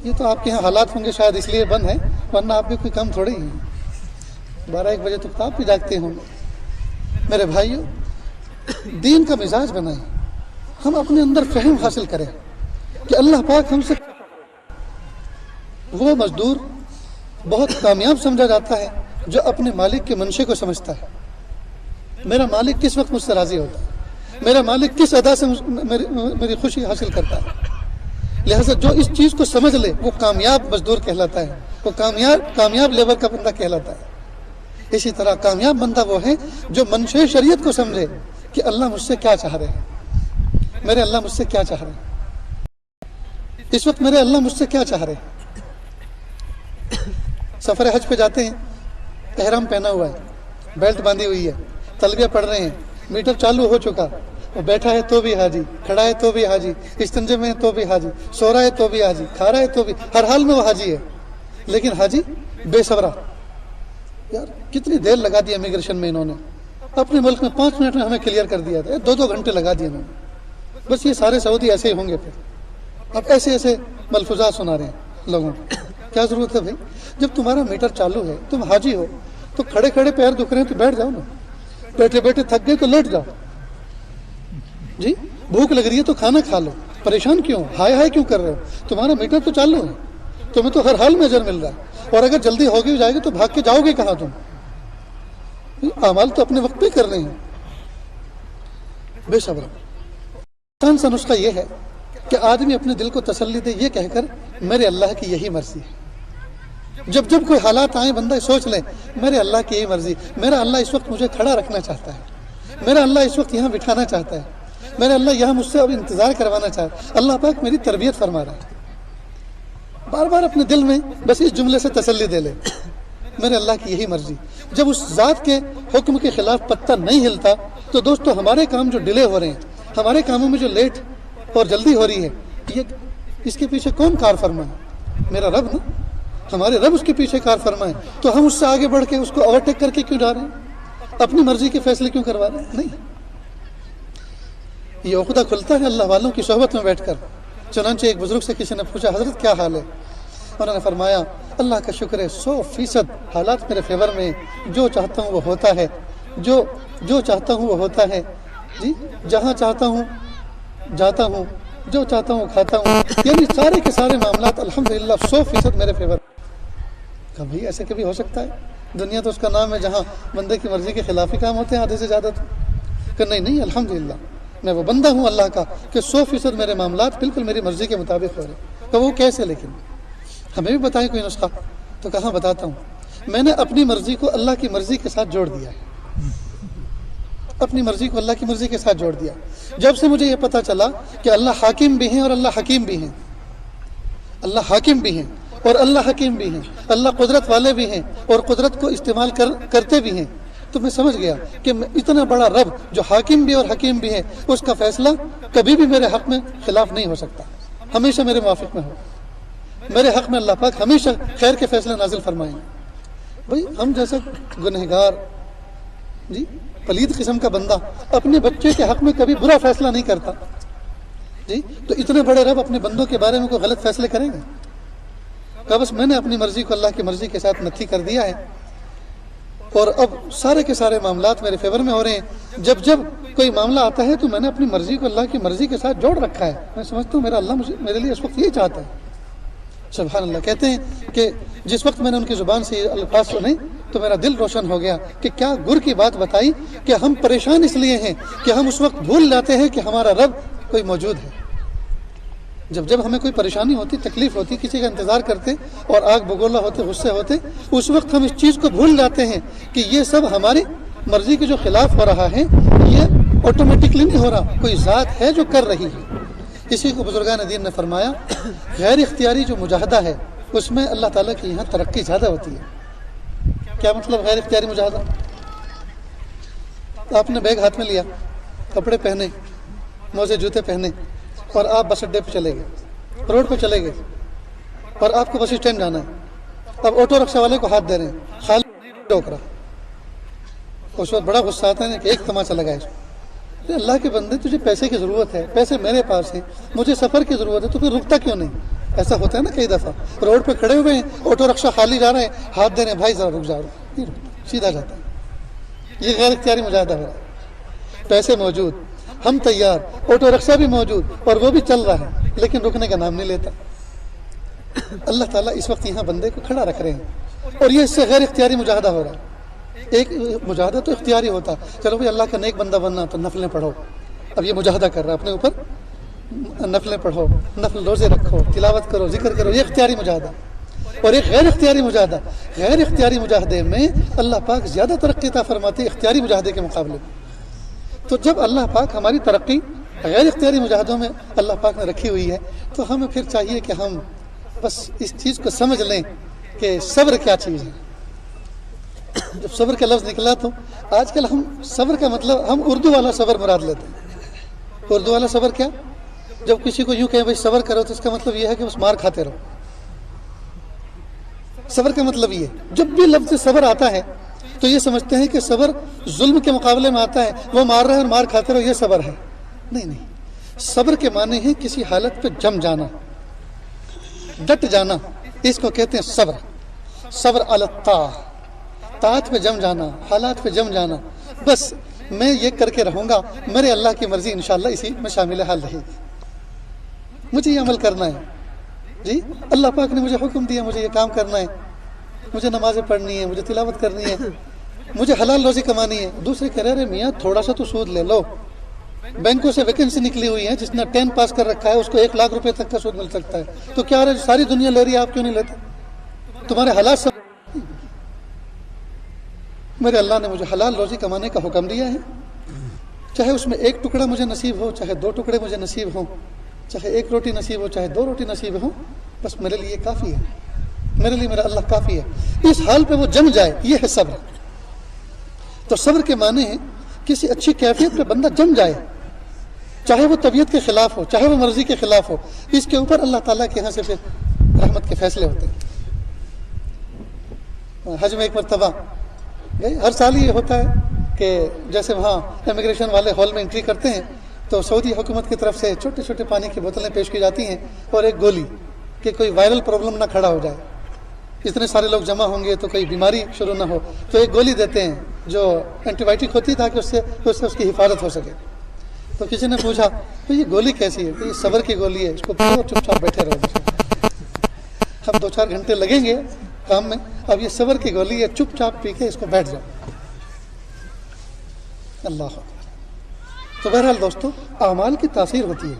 یہ تو آپ کے یہاں حالات ہوں گے شاید اس لیے بند ہے, ورنہ آپ کے کوئی کام تھوڑے ہی ہیں. 12-1 بجے تک آپ بھی جاگتے ہوں گے. میرے بھائیو, دین کا مزاج بنائیں, ہم اپنے اندر فہم حاصل کریں کہ اللہ پاک ہم سے, وہ مزدور بہت کامیاب سمجھا جاتا ہے جو اپنے مالک کے منشے کو سمجھتا ہے. میرا مالک کس وقت مجھ سے راضی ہوتا ہے, میرا مالک کس ادا سے میری خوشی حاصل کرتا ہے. لہٰذا جو اس چیز کو سمجھ لے وہ کامیاب مزدور کہلاتا ہے, وہ کامیاب لیبر کا بندہ کہلاتا ہے. اسی طرح کامیاب بندہ وہ ہے جو منشے شریعت کو سمجھے کہ اللہ مجھ سے کیا چاہ رہے ہیں, میرے اللہ مجھ سے کیا چاہ رہے ہیں, اس وقت میرے اللہ مجھ سے کیا چاہ رہے ہیں. سفر حج پہ جاتے ہیں, احرام پہنا ہوا ہے, بیلٹ باندھی ہوئی ہے, تلبیہ پڑھ رہے ہیں, میٹر چالو ہو چکا, وہ بیٹھا ہے تو بھی حاجی, کھڑا ہے تو بھی حاجی, استنجے میں ہے تو بھی حاجی, سو رہا ہے تو بھی حاجی, کھا رہا ہے تو بھی, ہر حال میں وہ حاجی ہے. لیکن حاجی بے صبرا, یار کتنی دیر لگا دی امیگریشن میں انہوں نے, اپنے ملک میں 5 منٹ میں ہمیں کلیئر کر دیا تھا, 2 گھنٹے لگا دیے انہوں نے. بس یہ سارے سعودی ایسے ہی ہوں گے. پھر اب ایسے ملفوظات سنا رہے ہیں لوگوں کو. کیا ضرورت ہے بھائی, جب تمہارا میٹر چالو ہے, تم حاجی ہو, تو کھڑے کھڑے پیر دکھ رہے ہیں تو بیٹھ جاؤ نا, بیٹھے بیٹھے تھک گئے تو لیٹ جاؤ. جی بھوک لگ رہی ہے تو کھانا کھا لو, پریشان کیوں, ہائے کیوں کر رہے ہو, تمہارا میٹر تو چالو ہے, تمہیں تو ہر حال میں اجر مل رہا ہے, اور اگر جلدی ہو گئی جائے گی تو بھاگ کے جاؤ گے کہاں تم. اعمال تو اپنے وقت پہ کر رہے ہیں. بے صبر. آسان سا نسخہ یہ ہے کہ آدمی اپنے دل کو تسلی دے یہ کہہ کر میرے اللہ کی یہی مرضی ہے. جب کوئی حالات آئیں بندہ سوچ لے میرے اللہ کی یہی مرضی, میرا اللہ اس وقت مجھے کھڑا رکھنا چاہتا ہے, میرا اللہ اس وقت یہاں بٹھانا چاہتا ہے, میرا اللہ یہاں مجھ سے اب انتظار کروانا چاہتا ہے, اللہ پاک میری تربیت فرما رہا ہے. بار بار اپنے دل میں بس اس جملے سے تسلی دے لے, میرے اللہ کی یہی مرضی. جب اس ذات کے حکم کے خلاف پتہ نہیں ہلتا تو دوستو ہمارے کام جو ڈیلے ہو رہے ہیں, ہمارے کاموں میں جو لیٹ اور جلدی ہو رہی ہے, یہ اس کے پیچھے کون کار فرما ہے؟ میرا رب نا. ہمارے رب اس کے پیچھے کار فرمائے تو ہم اس سے آگے بڑھ کے اس کو اوورٹیک کر کے کیوں جا رہے ہیں, اپنی مرضی کے فیصلے کیوں کروا رہے ہیں؟ نہیں. یہ عقدہ کھلتا ہے اللہ والوں کی صحبت میں بیٹھ کر. چنانچہ ایک بزرگ سے کسی نے پوچھا حضرت کیا حال ہے؟ انہوں نے فرمایا اللہ کا شکر ہے 100% حالات میرے فیور میں، جو چاہتا ہوں وہ ہوتا ہے، جو چاہتا ہوں وہ ہوتا ہے جی، جہاں چاہتا ہوں جاتا ہوں، جو چاہتا ہوں کھاتا ہوں، یعنی سارے کے سارے معاملات الحمدللہ 100% میرے فیور. کہا بھائی ایسے کبھی ہو سکتا ہے؟ دنیا تو اس کا نام ہے جہاں بندے کی مرضی کے خلاف ہی کام ہوتے ہیں آدھے سے زیادہ. تو کہ نہیں الحمدللہ میں وہ بندہ ہوں اللہ کا کہ 100% میرے معاملات بالکل میری مرضی کے مطابق ہو رہے ہیں. کہ وہ کیسے؟ لیکن ہمیں بھی بتائیں کوئی نسخہ. تو کہاں بتاتا ہوں. میں نے اپنی مرضی کو اللہ کی مرضی کے ساتھ جوڑ دیا ہے. اپنی مرضی کو اللہ کی مرضی کے ساتھ جوڑ دیا. جب سے مجھے یہ پتہ چلا کہ اللہ حاکم بھی ہیں اور اللہ حکیم بھی ہیں، اللہ حاکم بھی ہیں اور اللہ حکیم بھی ہیں، اللہ قدرت والے بھی ہیں اور قدرت کو استعمال کرتے بھی ہیں، تو میں سمجھ گیا کہ اتنا بڑا رب جو حاکم بھی اور حکیم بھی ہے، اس کا فیصلہ کبھی بھی میرے حق میں خلاف نہیں ہو سکتا، ہمیشہ میرے موافق میں ہو. میرے حق میں اللہ پاک ہمیشہ خیر کے فیصلے نازل فرمائیں. بھائی ہم جیسا گنہگار جی پلید قسم کا بندہ اپنے بچے کے حق میں کبھی برا فیصلہ نہیں کرتا جی، تو اتنے بڑے رب اپنے بندوں کے بارے میں کوئی غلط فیصلے کریں گے؟ کہ بس میں نے اپنی مرضی کو اللہ کی مرضی کے ساتھ نتھی کر دیا ہے اور اب سارے کے سارے معاملات میرے فیور میں ہو رہے ہیں. جب کوئی معاملہ آتا ہے تو میں نے اپنی مرضی کو اللہ کی مرضی کے ساتھ جوڑ رکھا ہے. میں سمجھتا ہوں میرا اللہ میرے لیے اس وقت یہ چاہتا ہے. سبحان اللہ. کہتے ہیں کہ جس وقت میں نے ان کی زبان سے یہ الفاظ سنے تو میرا دل روشن ہو گیا کہ کیا گر کی بات بتائی کہ ہم پریشان اس لیے ہیں کہ ہم اس وقت بھول جاتے ہیں کہ ہمارا رب کوئی موجود ہے. جب ہمیں کوئی پریشانی ہوتی، تکلیف ہوتی، کسی کا انتظار کرتے اور آگ بگولا ہوتے، غصے ہوتے، اس وقت ہم اس چیز کو بھول جاتے ہیں کہ یہ سب ہماری مرضی کے جو خلاف ہو رہا ہے، یہ آٹومیٹکلی نہیں ہو رہا، کوئی ذات ہے جو کر رہی ہے. اسی کو بزرگان دین نے فرمایا غیر اختیاری جو مجاہدہ ہے اس میں اللہ تعالیٰ کی یہاں ترقی زیادہ ہوتی ہے. کیا مطلب غیر اختیاری مجاہدہ؟ آپ نے بیگ ہاتھ میں لیا، کپڑے پہنے، موزے جوتے پہنے اور آپ بس اڈے پہ چلے گئے، روڈ پہ چلے گئے اور آپ کو بس اسٹینڈ جانا ہے. اب آٹو رکشا والے کو ہاتھ دے رہے ہیں، خالی ٹوک رہا. اس وقت بڑا غصہ آتا ہے کہ ایک تماچا لگائے. اللہ کے بندے تجھے پیسے کی ضرورت ہے، پیسے میرے پاس ہیں، مجھے سفر کی ضرورت ہے، تو پھر رکتا کیوں نہیں؟ ایسا ہوتا ہے نا کئی دفعہ روڈ پہ کھڑے ہوئے ہیں، آٹو رکشا خالی جا رہے ہیں، ہاتھ دے رہے ہیں، بھائی ذرا رک جاؤ، سیدھا جاتا ہے. یہ غیر اختیاری مجاہدہ ہو رہا ہے. پیسے موجود، ہم تیار، آٹو رکشا بھی موجود اور وہ بھی چل رہا ہے لیکن رکنے کا نام نہیں لیتا. اللہ تعالیٰ اس وقت یہاں بندے کو کھڑا رکھ رہے ہیں اور یہ اس سے غیر اختیاری مجاہدہ ہو رہا ہے. ایک مجاہدہ تو اختیاری ہوتا، چلو بھائی اللہ کا نیک بندہ بننا تو نفلیں پڑھو. اب یہ مجاہدہ کر رہا ہے اپنے اوپر، نفلیں پڑھو، نفل روزے رکھو، تلاوت کرو، ذکر کرو، یہ اختیاری مجاہدہ. اور ایک غیر اختیاری مجاہدہ، غیر اختیاری مجاہدے میں اللہ پاک زیادہ ترقی عطا فرماتے ہیں اختیاری مجاہدے کے مقابلے میں. تو جب اللہ پاک ہماری ترقی غیر اختیاری مجاہدوں میں اللہ پاک نے رکھی ہوئی ہے تو ہمیں پھر چاہیے کہ ہم بس اس چیز کو سمجھ لیں کہ صبر کیا چیز ہے. جب صبر کا لفظ نکلا تو آج کل ہم صبر کا مطلب ہم اردو والا صبر مراد لیتے ہیں. اردو والا صبر کیا؟ جب کسی کو یوں کہیں بھائی صبر کرو تو اس کا مطلب یہ ہے کہ بس مار کھاتے رہو. صبر کا مطلب یہ ہے جب بھی لفظ صبر آتا ہے تو یہ سمجھتے ہیں کہ صبر ظلم کے مقابلے میں آتا ہے، وہ مار رہا ہے اور مار کھاتے رہو، یہ صبر ہے. نہیں، صبر کے معنی ہے کسی حالت پہ جم جانا، ڈٹ جانا، اس کو کہتے ہیں صبر. صبر علی الطاعہ، طاعت پہ جم جانا، حالات پہ جم جانا. بس میں یہ کر کے رہوں گا، میرے اللہ کی مرضی انشاءاللہ اسی میں شامل حال رہے گی. مجھے یہ عمل کرنا ہے جی، اللہ پاک نے مجھے حکم دیا، مجھے یہ کام کرنا ہے، مجھے نمازیں پڑھنی ہے، مجھے تلاوت کرنی ہے، مجھے حلال روزی کمانی ہے. دوسرے کہہ رہے میاں تھوڑا سا تو سود لے لو، بینکوں سے ویکینسی نکلی ہوئی ہے، جس نے 10 پاس کر رکھا ہے اس کو 1 لاکھ روپے تک کا سود مل سکتا ہے. تو کیا رہے ساری دنیا لے رہی ہے، آپ کیوں نہیں لیتے؟ تمہارے حالات سب. میرے اللہ نے مجھے حلال روزی کمانے کا حکم دیا ہے، چاہے اس میں 1 ٹکڑا مجھے نصیب ہو، چاہے 2 ٹکڑے مجھے نصیب ہوں، چاہے 1 روٹی نصیب ہو، چاہے 2 روٹی نصیب ہوں، بس میرے لیے کافی ہے، میرے لیے میرا اللہ کافی ہے. اس حال پہ وہ جم جائے، یہ ہے صبر. تو صبر کے معنی ہے کسی اچھی کیفیت پہ بندہ جم جائے، چاہے وہ طبیعت کے خلاف ہو، چاہے وہ مرضی کے خلاف ہو، اس کے اوپر اللہ تعالیٰ کے یہاں سے پھر رحمت کے فیصلے ہوتے ہیں. حج میں ایک مرتبہ گئے، ہر سال یہ ہوتا ہے کہ جیسے وہاں امیگریشن والے ہال میں انٹری کرتے ہیں تو سعودی حکومت کی طرف سے چھوٹے چھوٹے پانی کی بوتلیں پیش کی جاتی ہیں اور ایک گولی کہ کوئی وائرل پرابلم نہ کھڑا ہو جائے، اتنے سارے لوگ جمع ہوں گے تو کوئی بیماری شروع نہ ہو، تو ایک گولی دیتے ہیں جو اینٹی بائیوٹک ہوتی ہے تاکہ اس کی حفاظت ہو سکے۔ تو کسی نے پوچھا تو یہ گولی کیسی ہے؟ تو یہ صبر کی گولی ہے، اس کو پیو اور چپ چاپ بیٹھے رہو۔ اب 2-4 گھنٹے لگیں گے کام میں، اب یہ صبر کی گولی ہے، چپ چاپ پی کے اس کو بیٹھ جاؤ۔ اللہ اکبر۔ تو بہرحال دوستو، اعمال کی تاثیر ہوتی ہے،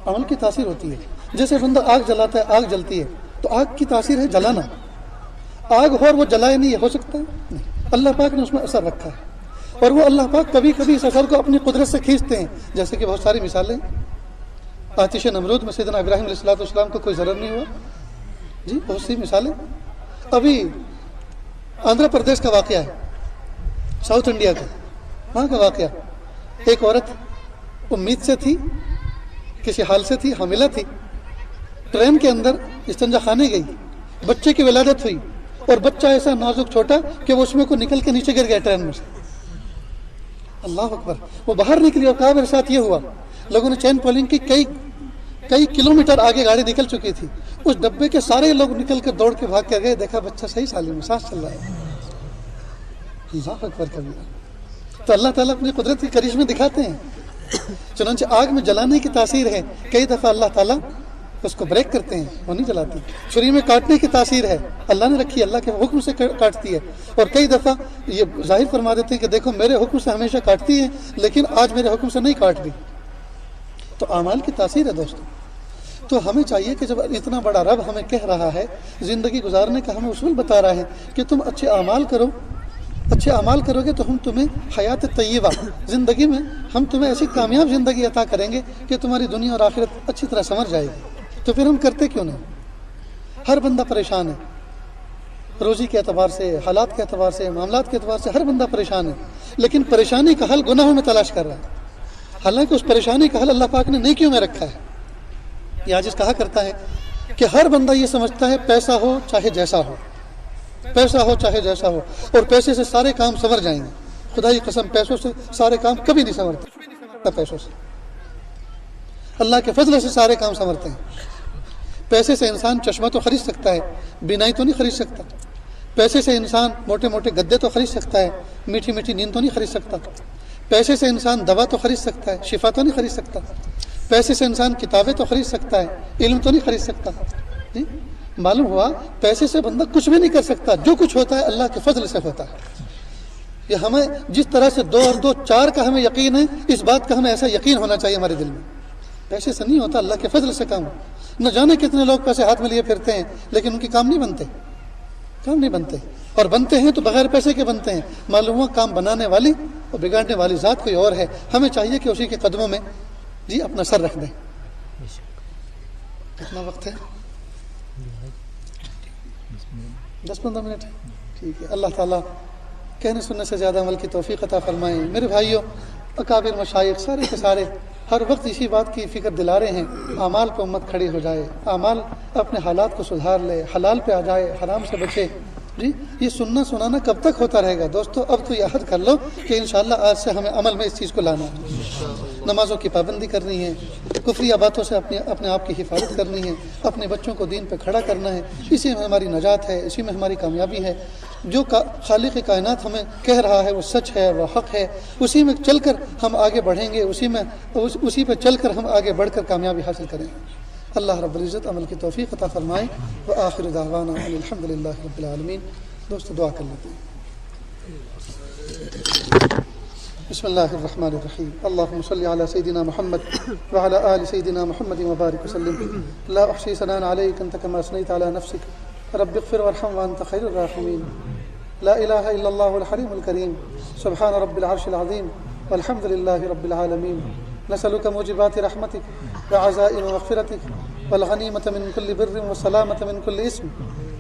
عمل کی تاثیر ہوتی ہے۔ جیسے بندہ آگ جلاتا ہے، آگ جلتی ہے تو آگ کی تاثیر ہے جلانا، آگ اور وہ جلائے نہیں ہو سکتا ہے؟ نہیں، اللہ پاک نے اس میں اثر رکھا ہے، اور وہ اللہ پاک کبھی کبھی اس اثر کو اپنی قدرت سے کھینچتے ہیں، جیسے کہ بہت ساری مثالیں آتش نمرود میں سیدنا ابراہیم علیہ السلام کو کوئی ضرر نہیں ہوا، جی بہت سی مثالیں۔ ابھی آندھرا پردیش کا واقعہ ہے، ساؤتھ انڈیا کا، وہاں کا واقعہ، ایک عورت امید سے تھی، کسی حال سے تھی، حاملہ تھی، ٹرین کے اندر استنجا خانے گئی، بچے کی ولادت ہوئی، اور بچہ ایسا نازک چھوٹا کہ وہ اس میں کو نکل کے نیچے گر گیا ٹرین میں سے۔ اللہ اکبر۔ وہ باہر نکلی اور کہا میرے ساتھ یہ ہوا۔ لوگوں نے چین پولنگ کی، کئی کلومیٹر آگے گاڑی نکل چکی تھی، اس ڈبے کے سارے لوگ نکل کر دوڑ کے بھاگ کے گئے، دیکھا بچہ صحیح سالم میں سانس چل رہا ہے۔ اللہ اکبر کبیرہ۔ تو اللہ تعالیٰ اپنی قدرت کے کرشمے دکھاتے ہیں۔ چنانچہ آگ میں جلانے کی تاثیر ہے، کئی دفعہ اللہ تعالیٰ اس کو بریک کرتے ہیں، وہ نہیں جلاتی۔ چھری میں کاٹنے کی تاثیر ہے، اللہ نے رکھی ہے، اللہ کے حکم سے کاٹتی ہے، اور کئی دفعہ یہ ظاہر فرما دیتے ہیں کہ دیکھو میرے حکم سے ہمیشہ کاٹتی ہے، لیکن آج میرے حکم سے نہیں کاٹ دی۔ تو اعمال کی تاثیر ہے دوستو۔ تو ہمیں چاہیے کہ جب اتنا بڑا رب ہمیں کہہ رہا ہے، زندگی گزارنے کا ہمیں اصول بتا رہا ہے کہ تم اچھے اعمال کرو، اچھے اعمال کرو گے تو ہم تمہیں حیات طیبہ، زندگی میں ہم تمہیں ایسی کامیاب زندگی عطا کریں گے کہ تمہاری دنیا اور آخرت اچھی طرح سمجھ جائے گی۔ تو پھر ہم کرتے کیوں نہیں؟ ہر بندہ پریشان ہے، روزی کے اعتبار سے، حالات کے اعتبار سے، معاملات کے اعتبار سے ہر بندہ پریشان ہے، لیکن پریشانی کا حل گناہوں میں تلاش کر رہا ہے، حالانکہ اس پریشانی کا حل اللہ پاک نے نیکیوں میں رکھا ہے۔ یہ عاجز کہا کرتا ہے کہ ہر بندہ یہ سمجھتا ہے پیسہ ہو چاہے جیسا ہو، پیسہ ہو چاہے جیسا ہو، اور پیسے سے سارے کام سنور جائیں گے۔ خدا کی قسم، پیسوں سے سارے کام کبھی نہیں سنورتے، پیسوں سے، اللہ کے فضل سے سارے کام سنورتے ہیں۔ پیسے سے انسان چشمہ تو خرید سکتا ہے، بینائی تو نہیں خرید سکتا۔ پیسے سے انسان موٹے موٹے گدے تو خرید سکتا ہے، میٹھی میٹھی نیند تو نہیں خرید سکتا۔ پیسے سے انسان دوا تو خرید سکتا ہے، شفا تو نہیں خرید سکتا۔ پیسے سے انسان کتابیں تو خرید سکتا ہے، علم تو نہیں خرید سکتا۔ جی معلوم ہوا پیسے سے بندہ کچھ بھی نہیں کر سکتا، جو کچھ ہوتا ہے اللہ کے فضل سے ہوتا ہے۔ یہ ہمیں جس طرح سے 2 اور 2 4 کا ہمیں یقین ہے، اس بات کا ہمیں ایسا یقین ہونا چاہیے ہمارے دل میں۔ پیسے سے نہیں ہوتا، اللہ کے فضل سے کام۔ نہ جانے کتنے لوگ پیسے ہاتھ میں لیے پھرتے ہیں، لیکن ان کے کام نہیں بنتے، اور بنتے ہیں تو بغیر پیسے کے بنتے ہیں۔ معلوم ہوا کام بنانے والی اور بگاڑنے والی ذات کوئی اور ہے۔ ہمیں چاہیے کہ اسی کے قدموں میں جی اپنا سر رکھ دیں۔ کتنا وقت ہے؟ 10-15 منٹ ہے، ٹھیک ہے۔ اللہ تعالیٰ کہنے سننے سے زیادہ عمل کی توفیق عطا فرمائیں۔ میرے بھائیوں، اکابر مشائخ سارے کے سارے ہر وقت اسی بات کی فکر دلا رہے ہیں، اعمال پہ امت کھڑی ہو جائے، اعمال اپنے حالات کو سدھار لے، حلال پہ آ جائے، حرام سے بچے۔ جی یہ سننا سنانا کب تک ہوتا رہے گا دوستو؟ اب تو یہ عہد کر لو کہ انشاءاللہ آج سے ہمیں عمل میں اس چیز کو لانا ہے۔ نمازوں کی پابندی کرنی ہے، کفریہ باتوں سے اپنے آپ کی حفاظت کرنی ہے، اپنے بچوں کو دین پہ کھڑا کرنا ہے۔ اسی میں ہماری نجات ہے، اسی میں ہماری کامیابی ہے۔ جو خالق کائنات ہمیں کہہ رہا ہے وہ سچ ہے، وہ حق ہے، اسی میں چل کر ہم آگے بڑھیں گے، اسی پہ چل کر ہم آگے بڑھ کر کامیابی حاصل کریں گے۔ اللہ رب العزت عمل کی توفیق عطا فرمائے۔ وآخر دعوانا الحمدللہ رب العالمین۔ دوستو دعا کر لیتے ہیں۔ بسم اللہ الرحمن الرحیم۔ اللہم صلی علی سیدنا محمد وعلی آل سیدنا محمد وبارک وسلم۔ لا احصی ثناء علیک انت کما اثنیت علی نفسک رب اغفر وارحم وانت خیر الراحمین۔ لا الہ الا اللہ الحلیم الکریم سبحان رب العرش العظیم والحمد للہ رب العالمین۔ نسألک موجبات رحمتک وعزائم مغفرتک والغنیمة من كل بر والسلامة من كل اسم۔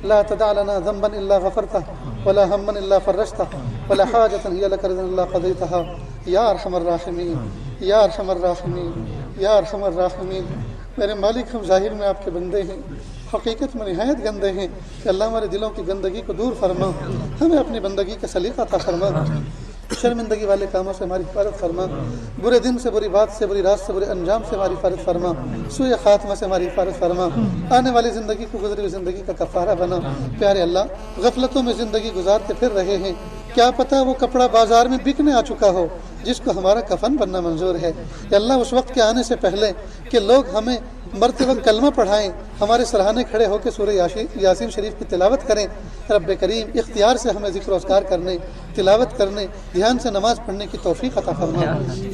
لا تدع لنا ذنبا إلا غفرته ولا هما إلا فرجته ولا حاجة هي لك رضا إلا قضيتها يا أرحم الراحمين يا أرحم الراحمين يا أرحم الراحمين۔ میرے مالک، ہم ظاہر میں آپ کے بندے ہیں، حقیقت میں نہایت گندے ہیں، کہ اللہ ہمارے دلوں کی گندگی کو دور فرما، ہمیں اپنی بندگی کا سلیقہ عطا فرما۔ شرمندگی والے کاموں سے ہماری حفاظت فرما، برے دن سے، بری بات سے، بری رات سے، برے انجام سے ہماری حفاظت فرما، سوء خاتمہ سے ہماری حفاظت فرما، آنے والی زندگی کو گزری ہوئی زندگی کا کفارہ بنا۔ پیارے اللہ، غفلتوں میں زندگی گزارتے پھر رہے ہیں، کیا پتہ وہ کپڑا بازار میں بکنے آ چکا ہو جس کو ہمارا کفن بننا منظور ہے۔ یا اللہ، اس وقت کے آنے سے پہلے کہ لوگ ہمیں مرتے وقت کلمہ پڑھائیں، ہمارے سرہانے کھڑے ہو کے سورہ یاسین شریف کی تلاوت کریں، رب کریم اختیار سے ہمیں ذکر و اذکار کرنے، تلاوت کرنے، دھیان سے نماز پڑھنے کی توفیق عطا فرما۔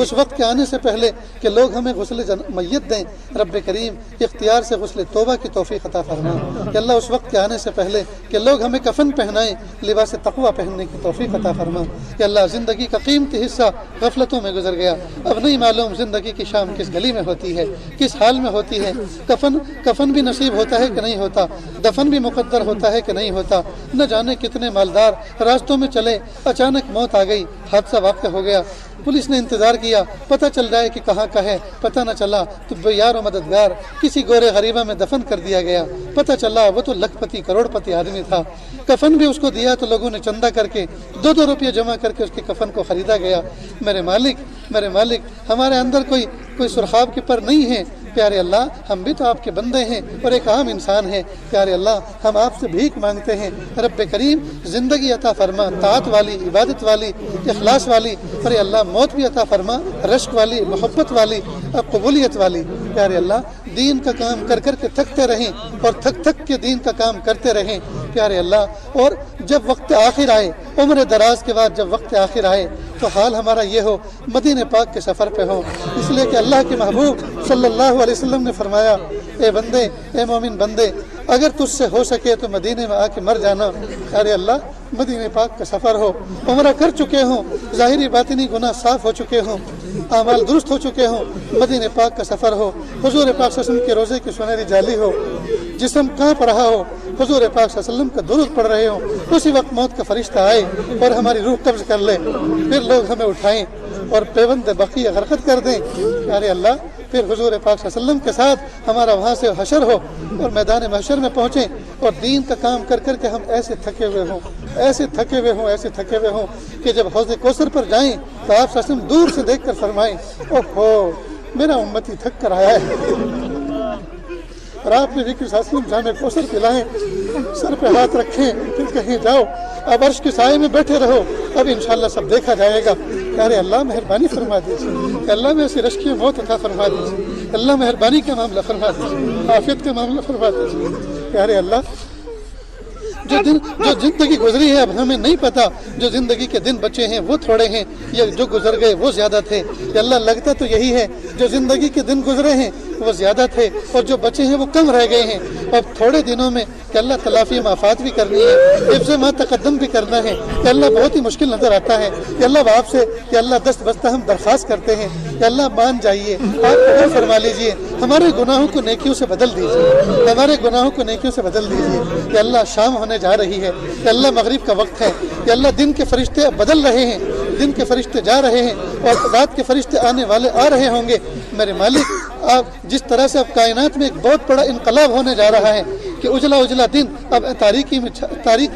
اس وقت کے آنے سے پہلے کہ لوگ ہمیں غسل میت دیں، رب کریم اختیار سے غسل توبہ کی توفیق عطا فرما۔ کہ اللہ، اس وقت کے آنے سے پہلے کہ لوگ ہمیں کفن پہنائیں، لباس تقویٰ پہننے کی توفیق عطا فرما۔ کہ اللہ، زندگی کا قیمتی حصہ غفلتوں میں گزر گیا، اب نہیں معلوم زندگی کی شام کس گلی میں ہوتی ہے، کس حال میں ہوتی ہے، کفن بھی نصیب ہوتا ہے کہ نہیں ہوتا، دفن بھی مقدر ہوتا ہے کہ نہیں ہوتا، نہ جانے کتنے مالدار راستوں میں چلے، اچانک موت آ گئی، حادثہ واقع ہو گیا، پولیس نے انتظار کیا، پتہ چل رہا ہے کہ کہاں کا ہے، پتہ نہ چلا تو بے یار و مددگار کسی گورے غریبہ میں دفن کر دیا گیا، پتہ چلا وہ تو لکھ پتی کروڑ پتی آدمی تھا، کفن بھی اس کو دیا تو لوگوں نے چندہ کر کے 2 روپیہ جمع کر کے اس کے کفن کو خریدا گیا۔ میرے مالک، ہمارے اندر کوئی سرخاب کے پر نہیں ہے، پیارے اللہ، ہم بھی تو آپ کے بندے ہیں اور ایک عام انسان ہیں، پیارے اللہ، ہم آپ سے بھیک مانگتے ہیں، رب کریم زندگی عطا فرما، طاعت والی، عبادت والی، اخلاص والی، ارے اللہ موت بھی عطا فرما، رشک والی، محبت والی، قبولیت والی، پیارے اللہ، دین کا کام کر کر کے تھکتے رہیں اور تھک کے دین کا کام کرتے رہیں، پیارے اللہ، اور جب وقت آخر آئے، عمر دراز کے بعد جب وقت آخر آئے تو حال ہمارا یہ ہو مدینہ پاک کے سفر پہ ہو، اس لیے کہ اللہ کے محبوب صلی اللہ علیہ وسلم نے فرمایا، اے بندے، اے مومن بندے، اگر تجھ سے ہو سکے تو مدینے میں آ کے مر جانا۔ ارے اللہ، مدینہ پاک کا سفر ہو، عمرہ کر چکے ہوں، ظاہری باطنی گناہ صاف ہو چکے ہوں، اعمال درست ہو چکے ہوں، مدینہ پاک کا سفر ہو، حضور پاک صلی اللہ علیہ وسلم کے روزے کی سنہری جالی ہو، جسم کانپ رہا ہو، حضور پاک صلی اللہ علیہ وسلم کا درود پڑھ رہے ہوں، اسی وقت موت کا فرشتہ آئے اور ہماری روح قبض کر لے، پھر لوگ ہمیں اٹھائیں اور پیوند بقیہ غرقت کر دیں، ارے اللہ، پھر حضور پاک صلی اللہ علیہ وسلم کے ساتھ ہمارا وہاں سے حشر ہو اور میدان محشر میں پہنچیں اور دین کا کام کر کر کے ہم ایسے تھکے ہوئے ہوں کہ جب حوض کوثر پر جائیں تو آپ صلی اللہ علیہ وسلم دور سے دیکھ کر فرمائیں، اوہو، میرا امتی تھک کر آیا ہے، اور آپ نے ذکر صلی اللہ علیہ وسلم جامع کوثر پلائیں، سر پہ ہاتھ رکھیں، پھر کہیں جاؤ، اب عرش کے سائے میں بیٹھے رہو، اب انشاءاللہ سب دیکھا جائے گا۔ ارے اللہ مہربانی فرما دیجیے، اللہ میں ایسی رشک موت عطا فرما دیجیے، اللہ مہربانی کا معاملہ فرما دیجیے، عافیت کا معاملہ فرما دیجیے۔ ارے اللہ، جو زندگی گزری ہے اب ہمیں نہیں پتا، جو زندگی کے دن بچے ہیں وہ تھوڑے ہیں یا جو گزر گئے وہ زیادہ تھے، یا اللہ لگتا تو یہی ہے، جو زندگی کے دن گزرے ہیں وہ زیادہ تھے اور جو بچے ہیں وہ کم رہ گئے ہیں، اور تھوڑے دنوں میں کہ اللہ تلافی معافات بھی کرنی ہے، حفظ ما تقدم بھی کرنا ہے، کہ اللہ بہت ہی مشکل نظر آتا ہے، کہ اللہ آپ سے کہ اللہ دست بستہ ہم درخواست کرتے ہیں کہ اللہ مان جائیے، آپ قبول فرما لیجیے، ہمارے گناہوں کو نیکیوں سے بدل دیجیے، ہمارے گناہوں کو نیکیوں سے بدل دیجیے، کہ اللہ شام ہونے جا رہی ہے، کہ اللہ مغرب کا وقت ہے، کہ اللہ دن کے فرشتے اب بدل رہے ہیں، دن کے فرشتے جا رہے ہیں اور رات کے فرشتے آنے والے آ رہے ہوں گے۔ میرے مالک، آپ جس طرح سے اب کائنات میں ایک بہت بڑا انقلاب ہونے جا رہا ہے کہ اجلا دن اب تاریکی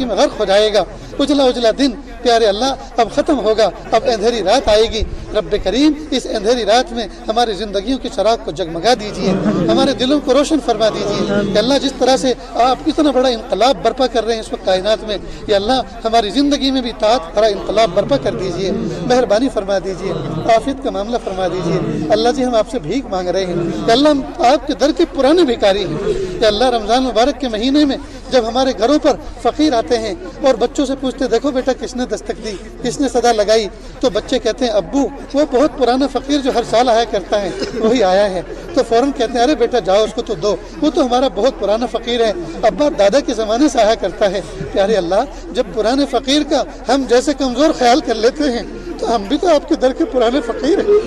میں غرق ہو جائے گا، اجلا دن پیارے اللہ اب ختم ہوگا، اب اندھیری رات آئے گی، رب کریم اس اندھیری رات میں ہماری زندگیوں کی چراغ کو جگمگا دیجیے، ہمارے دلوں کو روشن فرما دیجیے، کہ اللہ جس طرح سے آپ اتنا بڑا انقلاب برپا کر رہے ہیں اس وقت کائنات میں، یا اللہ ہماری زندگی میں بھی طاعت بڑا انقلاب برپا کر دیجیے، مہربانی فرما دیجیے، عافیت کا معاملہ فرما دیجیے۔ اللہ جی، ہم آپ سے بھیک مانگ رہے ہیں کہ اللہ ہم آپ کے در کے پرانے بھکاری ہیں، کہ اللہ رمضان مبارک کے مہینے میں جب ہمارے گھروں پر فقیر آتے ہیں اور بچوں سے پوچھتے دیکھو بیٹا کس نے دستک دی، کس نے صدا لگائی، تو بچے کہتے ہیں ابو وہ بہت پرانا فقیر جو ہر سال آیا کرتا ہے وہی آیا ہے، تو فوراً کہتے ہیں ارے بیٹا جاؤ اس کو تو دو، وہ تو ہمارا بہت پرانا فقیر ہے، ابا دادا کے زمانے سے آیا کرتا ہے۔ پیارے اللہ، جب پرانے فقیر کا ہم جیسے کمزور خیال کر لیتے ہیں تو ہم بھی تو آپ کے در کے پرانے فقیر ہیں،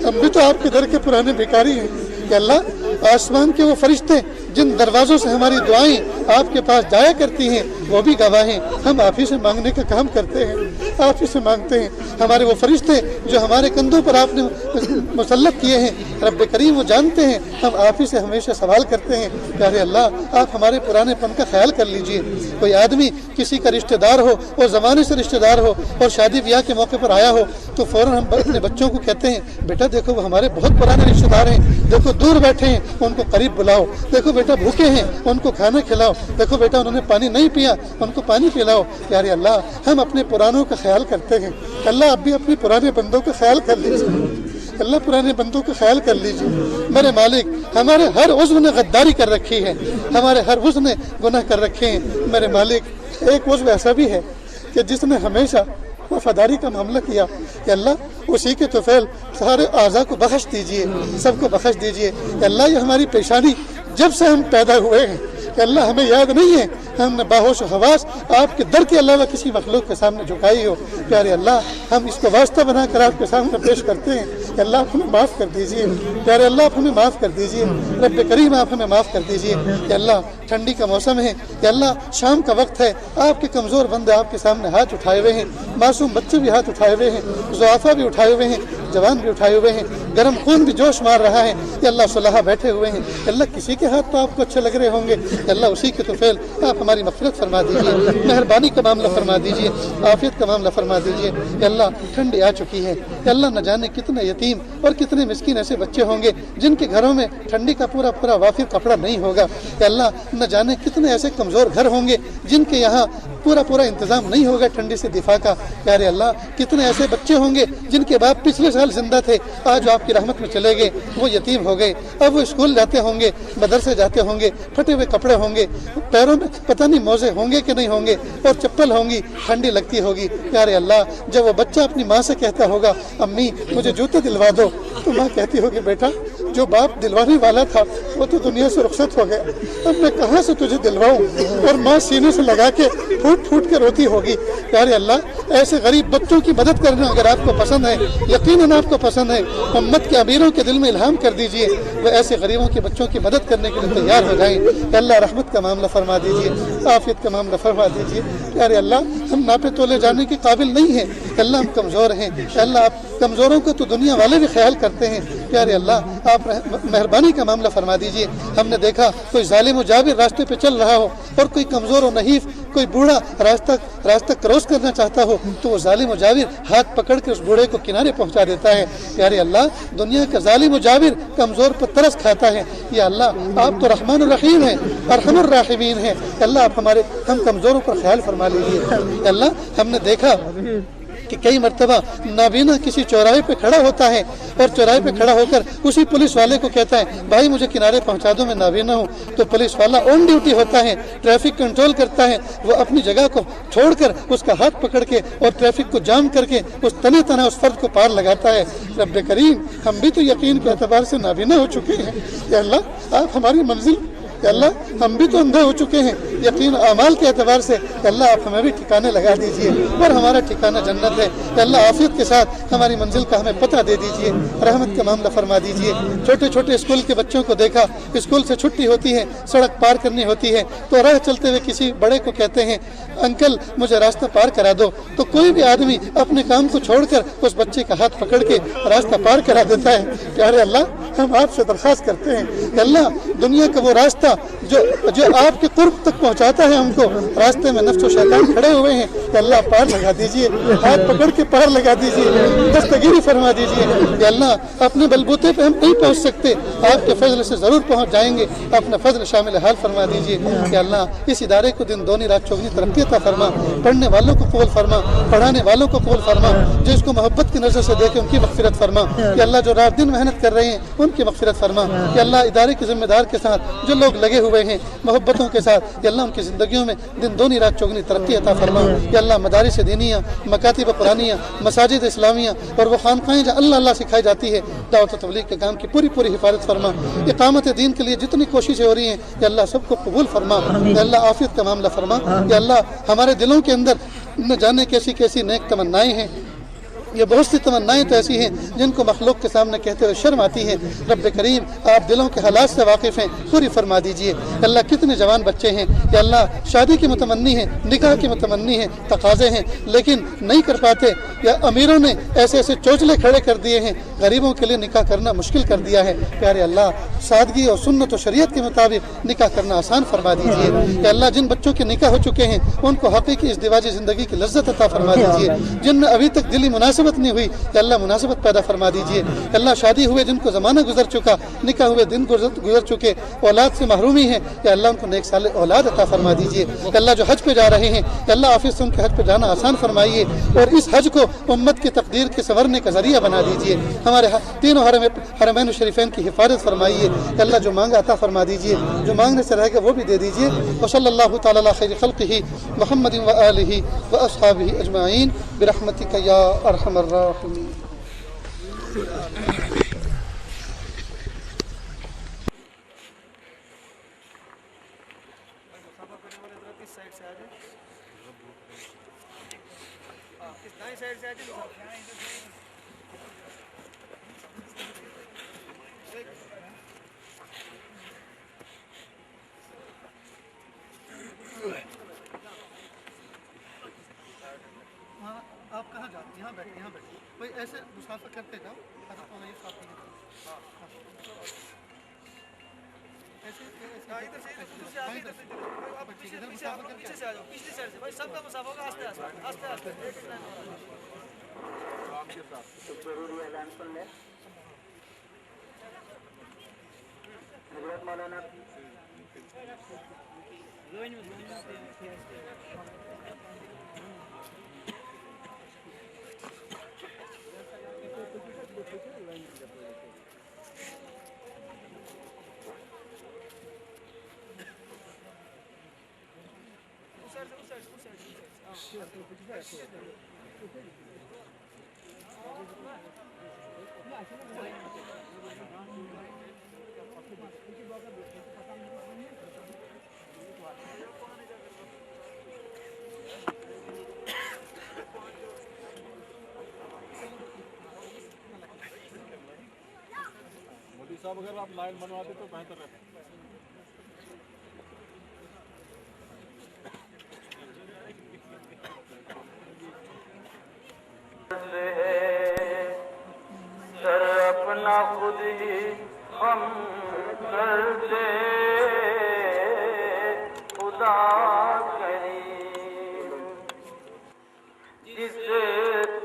ہم بھی تو آپ کے در کے پرانے بھکاری ہیں، کہ اللہ آسمان کے وہ فرشتے جن دروازوں سے ہماری دعائیں آپ کے پاس جایا کرتی ہیں وہ بھی گواہ ہیں، ہم آپ ہی سے مانگنے کا کام کرتے ہیں، آپ ہی سے مانگتے ہیں۔ ہمارے وہ فرشتے جو ہمارے کندھوں پر آپ نے مسلط کیے ہیں رب کریم وہ جانتے ہیں، ہم آپ ہی سے ہمیشہ سوال کرتے ہیں پیارے اللہ آپ ہمارے پرانے پن کا خیال کر لیجئے۔ کوئی آدمی کسی کا رشتہ دار ہو اور زمانے سے رشتہ دار ہو اور شادی بیاہ کے موقع پر آیا ہو تو فوراً ہم اپنے بچوں کو کہتے ہیں بیٹا دیکھو وہ ہمارے بہت پرانے رشتہ دار ہیں، دیکھو دور بیٹھے ہیں ان کو قریب بلاؤ، دیکھو بیٹا بھوکے ہیں ان کو کھانا کھلاؤ، دیکھو بیٹا انہوں نے پانی نہیں پیا ان کو پانی پلاؤ۔ پیارے اللہ ہم اپنے پرانوں کا خیال کرتے ہیں، اللہ اب بھی اپنے پرانے بندوں کا خیال کر لیجیے، اللہ پرانے بندوں کا خیال کر لیجیے۔ میرے مالک ہمارے ہر عضو نے غداری کر رکھی ہے، ہمارے ہر عضو نے گناہ کر رکھے ہیں۔ میرے مالک ایک عضو ایسا بھی ہے کہ جس نے ہمیشہ وفاداری کا معاملہ کیا کہ اللہ اسی کے طفیل سارے اعضاء کو بخش دیجئے، سب کو بخش دیجئے کہ اللہ یہ ہماری پیشانی جب سے ہم پیدا ہوئے ہیں کہ اللہ ہمیں یاد نہیں ہے ہم نے باہوش و حواس آپ کے در کے علاوہ کسی مخلوق کے سامنے جھکائی ہو۔ پیارے اللہ ہم اس کو واسطہ بنا کر آپ کے سامنے پیش کرتے ہیں کہ اللہ آپ ہمیں معاف کر دیجئے، پیارے اللہ آپ ہمیں معاف کر دیجئے، رب کریم آپ ہمیں معاف کر دیجئے کہ اللہ ٹھنڈی کا موسم ہے کہ اللہ شام کا وقت ہے، آپ کے کمزور بندے آپ کے سامنے ہاتھ اٹھائے ہوئے ہیں، معصوم بچے بھی ہاتھ اٹھائے ہوئے ہیں، ضعفاء بھی اٹھائے ہوئے ہیں، جوان بھی اٹھائے ہوئے ہیں، گرم خون بھی جوش مار رہا ہے کہ اللہ صلاح بیٹھے ہوئے ہیں کہ اللہ کسی کے ہاتھ تو آپ کو اچھے لگ رہے ہوں گے کہ اللہ اسی کے طفیل آپ ہماری مغفرت فرما دیجئے، مہربانی کا معاملہ فرما دیجئے، عافیت کا معاملہ فرما دیجئے کہ اللہ ٹھنڈی آ چکی ہے کہ اللہ نہ جانے کتنے یتیم اور کتنے مسکین ایسے بچے ہوں گے جن کے گھروں میں ٹھنڈی کا پورا وافر کپڑا نہیں ہوگا کہ اللہ نہ جانے کتنے ایسے کمزور گھر ہوں گے جن کے یہاں پورا انتظام نہیں ہوگا ٹھنڈی سے دفاع کا۔ پیارے اللہ کتنے ایسے بچے ہوں گے جن کے باپ پچھلے سال زندہ تھے آج آپ کی رحمت میں چلے گئے، وہ یتیم ہو گئے، اب وہ اسکول جاتے ہوں گے، مدرسے جاتے ہوں گے، پھٹے ہوئے کپڑے ہوں گے، پیروں میں پتہ نہیں موزے ہوں گے کہ نہیں ہوں گے اور چپل ہوں گی، ٹھنڈی لگتی ہوگی۔ پیارے اللہ جب وہ بچہ اپنی ماں سے کہتا ہوگا امی مجھے جوتے دلوا دو تو ماں کہتی ہوگی بیٹا جو باپ دلوانے والا تھا وہ تو دنیا سے رخصت ہو گیا، اب میں کہاں سے تجھے دلواؤں، اور ماں سینے سے لگا کے پھوٹ کے روتی ہوگی۔ پیارے اللہ ایسے غریب بچوں کی مدد کرنا اگر آپ کو پسند ہے، یقیناً آپ کو پسند ہے، امت کے امیروں کے دل میں الہام کر دیجئے وہ ایسے غریبوں کے بچوں کی مدد کرنے کے لیے تیار ہو جائیں کہ اللہ رحمت کا معاملہ فرما دیجئے، عافیت کا معاملہ فرما دیجئے۔ پیارے اللہ ہم ناپے تولے جانے کے قابل نہیں ہیں کہ اللہ ہم کمزور ہیں کہ اللہ آپ کمزوروں کو تو دنیا والے بھی خیال کرتے ہیں۔ پیارے اللہ آپ مہربانی کا معاملہ فرما دیجئے۔ ہم نے دیکھا کوئی ظالم و جابر راستے پہ چل رہا ہو اور کوئی کمزور و نحیف کوئی بوڑھا راستہ کراس کرنا چاہتا ہو تو وہ ظالم و جابر ہاتھ پکڑ کے اس بوڑھے کو کنارے پہنچا دیتا ہے۔ پیارے اللہ دنیا کا ظالم و جابر کمزور پر ترس کھاتا ہے، یا اللہ آپ تو رحمان الرحیم ہیں، ارحم الراحمین ہیں، اللہ آپ ہم کمزوروں پر خیال فرما لیجیے۔ اللہ ہم نے دیکھا کہ کئی مرتبہ نابینا کسی چوراہے پہ کھڑا ہوتا ہے اور چوراہے پہ کھڑا ہو کر اسی پولیس والے کو کہتا ہے بھائی مجھے کنارے پہنچا دو میں نابینا ہوں، تو پولیس والا آن ڈیوٹی ہوتا ہے، ٹریفک کنٹرول کرتا ہے، وہ اپنی جگہ کو چھوڑ کر اس کا ہاتھ پکڑ کے اور ٹریفک کو جام کر کے اس تنہ اس فرد کو پار لگاتا ہے۔ رب کریم ہم بھی تو یقین کے اعتبار سے نابینا ہو چکے ہیں، یا اللہ آپ ہماری منزل کہ اللہ ہم بھی تو اندھے ہو چکے ہیں یقین اعمال کے اعتبار سے کہ اللہ آپ ہمیں بھی ٹھکانے لگا دیجئے اور ہمارا ٹھکانہ جنت ہے کہ اللہ عافیت کے ساتھ ہماری منزل کا ہمیں پتہ دے دیجئے، رحمت کا معاملہ فرما دیجئے۔ چھوٹے اسکول کے بچوں کو دیکھا اسکول سے چھٹی ہوتی ہے، سڑک پار کرنی ہوتی ہے تو راہ چلتے ہوئے کسی بڑے کو کہتے ہیں انکل مجھے راستہ پار کرا دو، تو کوئی بھی آدمی اپنے کام کو چھوڑ کر اس بچے کا ہاتھ پکڑ کے راستہ پار کرا دیتا ہے۔ پیارے اللہ ہم آپ سے درخواست کرتے ہیں کہ اللہ دنیا کا وہ راستہ جو آپ کے قرب تک پہنچاتا ہے ہم کو، راستے میں نفس و شیطان کھڑے ہوئے ہیں کہ اللہ پار لگا دیجئے، ہاتھ پکڑ کے پار لگا دیجئے، دستگیری فرما دیجئے کہ اللہ اپنے بلبوتے پہ ہم نہیں پہنچ سکتے، آپ کے فضل سے ضرور پہنچ جائیں گے، اپنا فضل شامل حال فرما دیجئے کہ اللہ اس ادارے کو دن دونی رات چوگنی ترقی عطا فرما، پڑھنے والوں کو قبول فرما، پڑھانے والوں کو قبول فرما، جو اس کو محبت کی نظر سے دیکھے ان کی مغفرت فرما کہ اللہ جو رات دن محنت کر رہے ہیں ان کی مغفرت فرما کہ اللہ ادارے کے ذمہ دار کے ساتھ جو لوگ لگے ہوئے ہیں محبتوں کے ساتھ کہ اللہ ان کی زندگیوں میں دن دونی رات چوگنی ترقی عطا فرما کہ اللہ مدارس دینیہ، مکاتب قرآنیہ، مساجد اسلامیہ اور وہ خانقاہیں جہاں اللہ سکھائی جاتی ہے دعوت و تبلیغ کے کام کی پوری حفاظت فرما، اقامت دین کے لیے جتنی کوششیں ہو رہی ہیں کہ اللہ سب کو قبول فرما کہ اللہ عافیت کا معاملہ فرما کہ اللہ ہمارے دلوں کے اندر نہ جانے کیسی نیک تمنائیں ہیں یہ بہت سی تمنائیں تو ایسی ہیں جن کو مخلوق کے سامنے کہتے ہوئے شرم آتی ہیں۔ رب کریم آپ دلوں کے حالات سے واقف ہیں، پوری فرما دیجئے۔ اللہ کتنے جوان بچے ہیں یا اللہ شادی کی متمنی ہیں، نکاح کی متمنی ہیں، تقاضے ہیں، لیکن نہیں کر پاتے، یا امیروں نے ایسے ایسے چوچلے کھڑے کر دیے ہیں، غریبوں کے لیے نکاح کرنا مشکل کر دیا ہے۔ پیارے اللہ سادگی اور سنت و شریعت کے مطابق نکاح کرنا آسان فرما دیجئے۔ کہ اللہ جن بچوں کے نکاح ہو چکے ہیں ان کو حقیقی ازدواجی زندگی کی لذت عطا فرما دیجئے۔ جن میں ابھی تک دلی مناسبت نہیں ہوئی کہ اللہ مناسبت پیدا فرما دیجئے۔ اللہ شادی ہوئے جن کو زمانہ گزر چکا، نکاح ہوئے دن گزر چکے، اولاد سے محرومی ہے، کہ اللہ ان کو نیک صالح اولاد عطا فرما دیجئے۔ کہ اللہ جو حج پہ جا رہے ہیں کہ اللہ آفس سے ان کے حج پہ جانا آسان فرمائیے، اور اس حج کو امت کی تقدیر کے سنورنے کا ذریعہ بنا دیجئے۔ ہمارے تینوں حرمین شریفین کی حفاظت فرمائیے۔ کہ اللہ جو مانگا عطا فرما دیجئے، جو مانگنے سے رہ گا وہ بھی دے دیجئے۔ وصلی اللہ تعالی علی خیر خلقہ محمد و آلہ و اصحابہ اجمعین برحمتک یا ارحم الراحمین۔ آپ کہاں جاتے ہیں؟ یہاں بیٹھے، یہاں بیٹھے بھائی، ایسے مسافر کرتے جاؤ۔ ضروری اعلان سن لیں۔ حضرت مولانا مودی صاحب اگر آپ لائن بنواتے تو بہتر رہتا۔ سر اپنا خود ہی ہم کر دے خدا کریم، جسے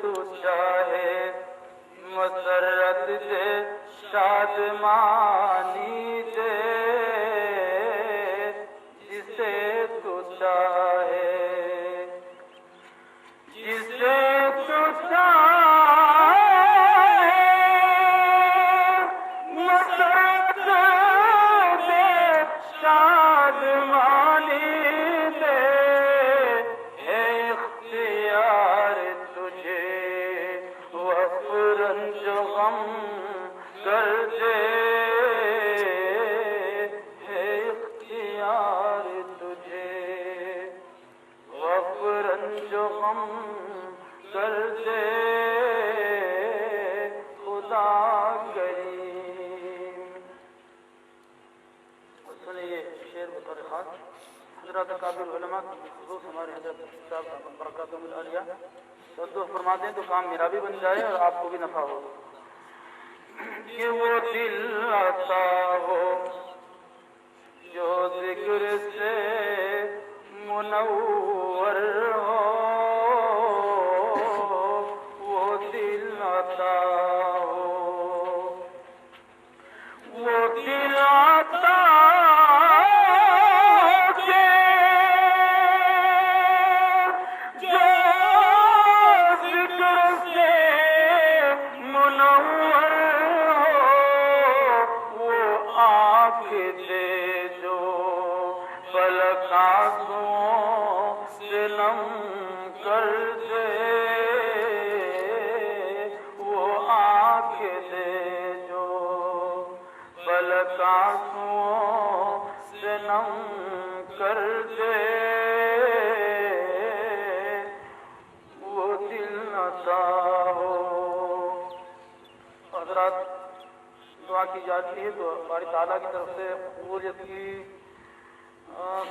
تو چاہے مسرت دے شادمانی دے، جسے تو چاہے، جسے تو چاہے مسرت دے شادمانی دے، ہے اختیار تجھے وقت رنج غم کر دے، ہے اختیار تجھے وقت رنج غم کر دے خدا کریم۔ سنیے شعر بطور خاص حضرات کابل علماء کی خصوص ہمارے حضرت صاحب برکاتہم العالیہ تو فرماتے ہیں تو کام میرا بھی بن جائے اور آپ کو بھی نفع ہو۔ کہ وہ دل عطا ہو جو ذکر سے منور ہو، وہ دل عطا ہو، وہ دل عطا کہ جو ذکر سے منور ہو، وہ آنکھ دے جو پلک آنسوں سے نم کر دے، وہ آنکھ دے جو پلک آنسوں سے نم کر دے، وہ دل عطا ہو۔ دعا کی جاتی ہے تو باری تعالیٰ کی طرف سے قبولیت کی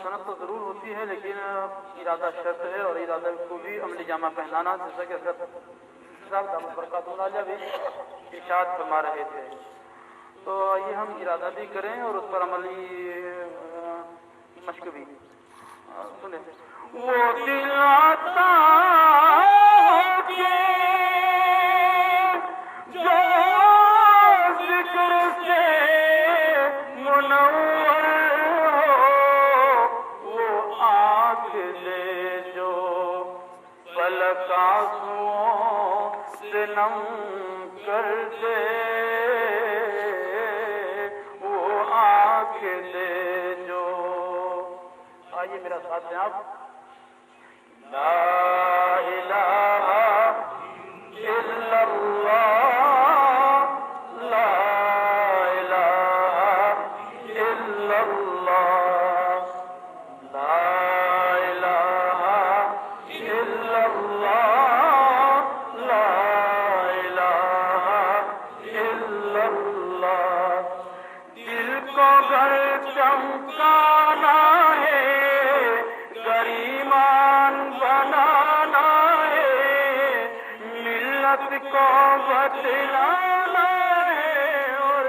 صنعت تو ضرور ہوتی ہے، لیکن ارادہ شرط ہے، اور ارادہ کو بھی عملی جامہ پہنانا، جیسا کہ حضرت صاحب دامت برکاتہ العالیہ بھی ارشاد فرما رہے تھے۔ تو یہ ہم ارادہ بھی کریں اور اس پر عملی مشق بھی سنیں۔ وہ دل آتا ہے جو ذکر سے منور ہو، وہ آنکھ دے جو پلک آنسوؤں سے نم کر دے، وہ آنکھ دے جو۔ آئیے میرا ساتھ دیں آپ۔ لا الہ الا اللہ، لا الہ الا اللہ، لا الہ الا اللہ، لا الہ الا اللہ۔ دل کو گھر چمکانا ہے، گریمان بنانا ہے، ملت کو بتلانا ہے، اور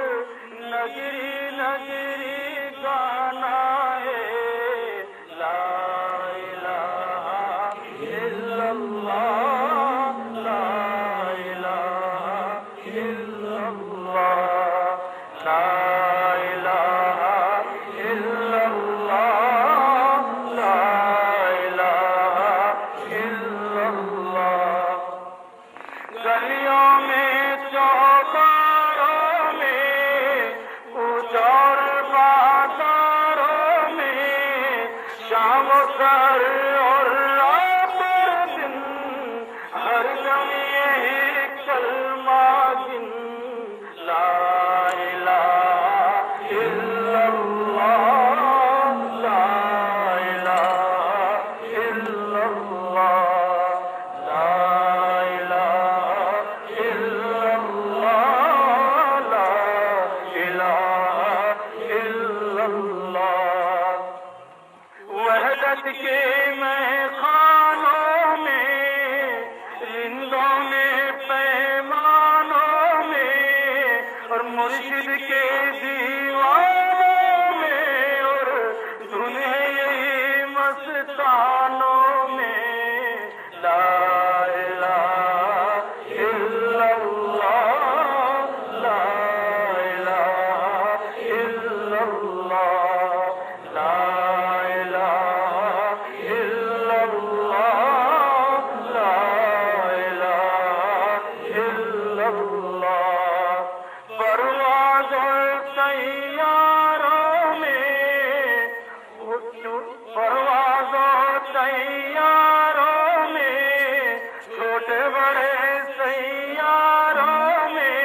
نگری نگری گانا ہے۔ لا الہ الا اللہ، لا الہ الا اللہ، لا الہ الا اللہ، لا الہ الا اللہ۔ گلیوں میں چوباروں میں، اجور بازاروں میں، شام و سر اور رات دن، ہر دم یہی کلمہ گن۔ لا الہ الا اللہ، لا الہ الا اللہ، لا الہ الا اللہ، لا الہ الا اللہ۔ وحدت کے میخانوں میں، رندوں میں، پیمانوں میں، اور مرشد کے دیوانوں میں، اور دھن ہے یہی مستانوں میں۔ لا الہ الا اللہ، لا الہ الا اللہ، لا الہ الا اللہ، لا الہ الا اللہ۔ پروازوں سیاروں میں، پروازوں سیاروں میں، چھوٹے بڑے سیاروں میں،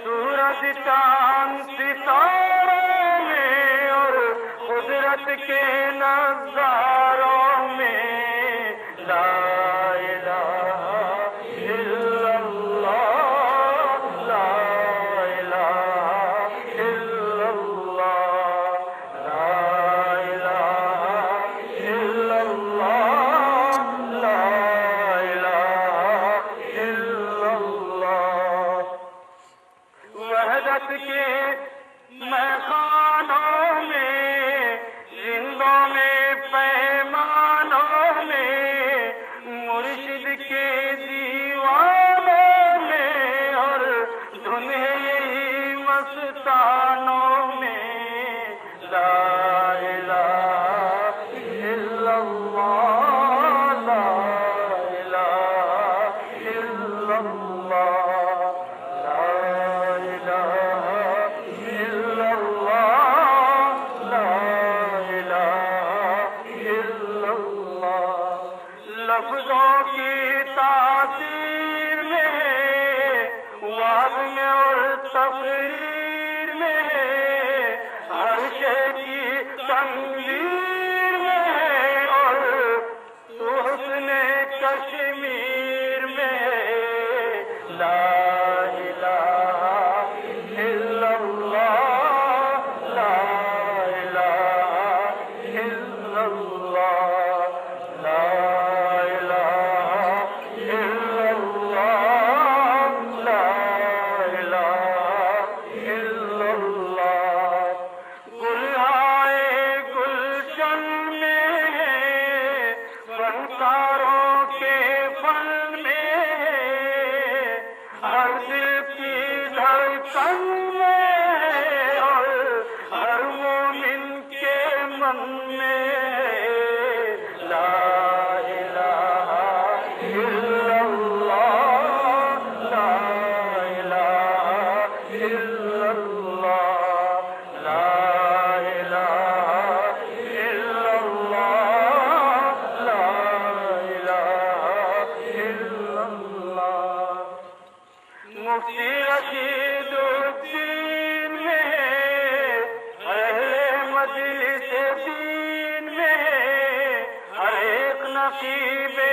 سورج چاند ستاروں میں، اور قدرت کے نظاروں میں۔ لا الہ الا اللہ، لا الہ الا اللہ، لا الہ الا اللہ، لا الہ الا اللہ۔ وحدت کے میخانوں میں، رندوں میں، پیمانوں میں، مرشد کے دیوانوں میں، اور دھن ہے یہی مستانوں میں۔ لا الہ الا اللہ، لا الہ الا اللہ، لا الہ الا اللہ، لا الہ الا اللہ۔ لفظوں کی تاثیر میں ہے، وعظ میں اور تقریر میں ہے، ہر شے کی تنویر میں ہے، اور تو حسن کشمیر میں ہے۔ لا الہ الا نشیب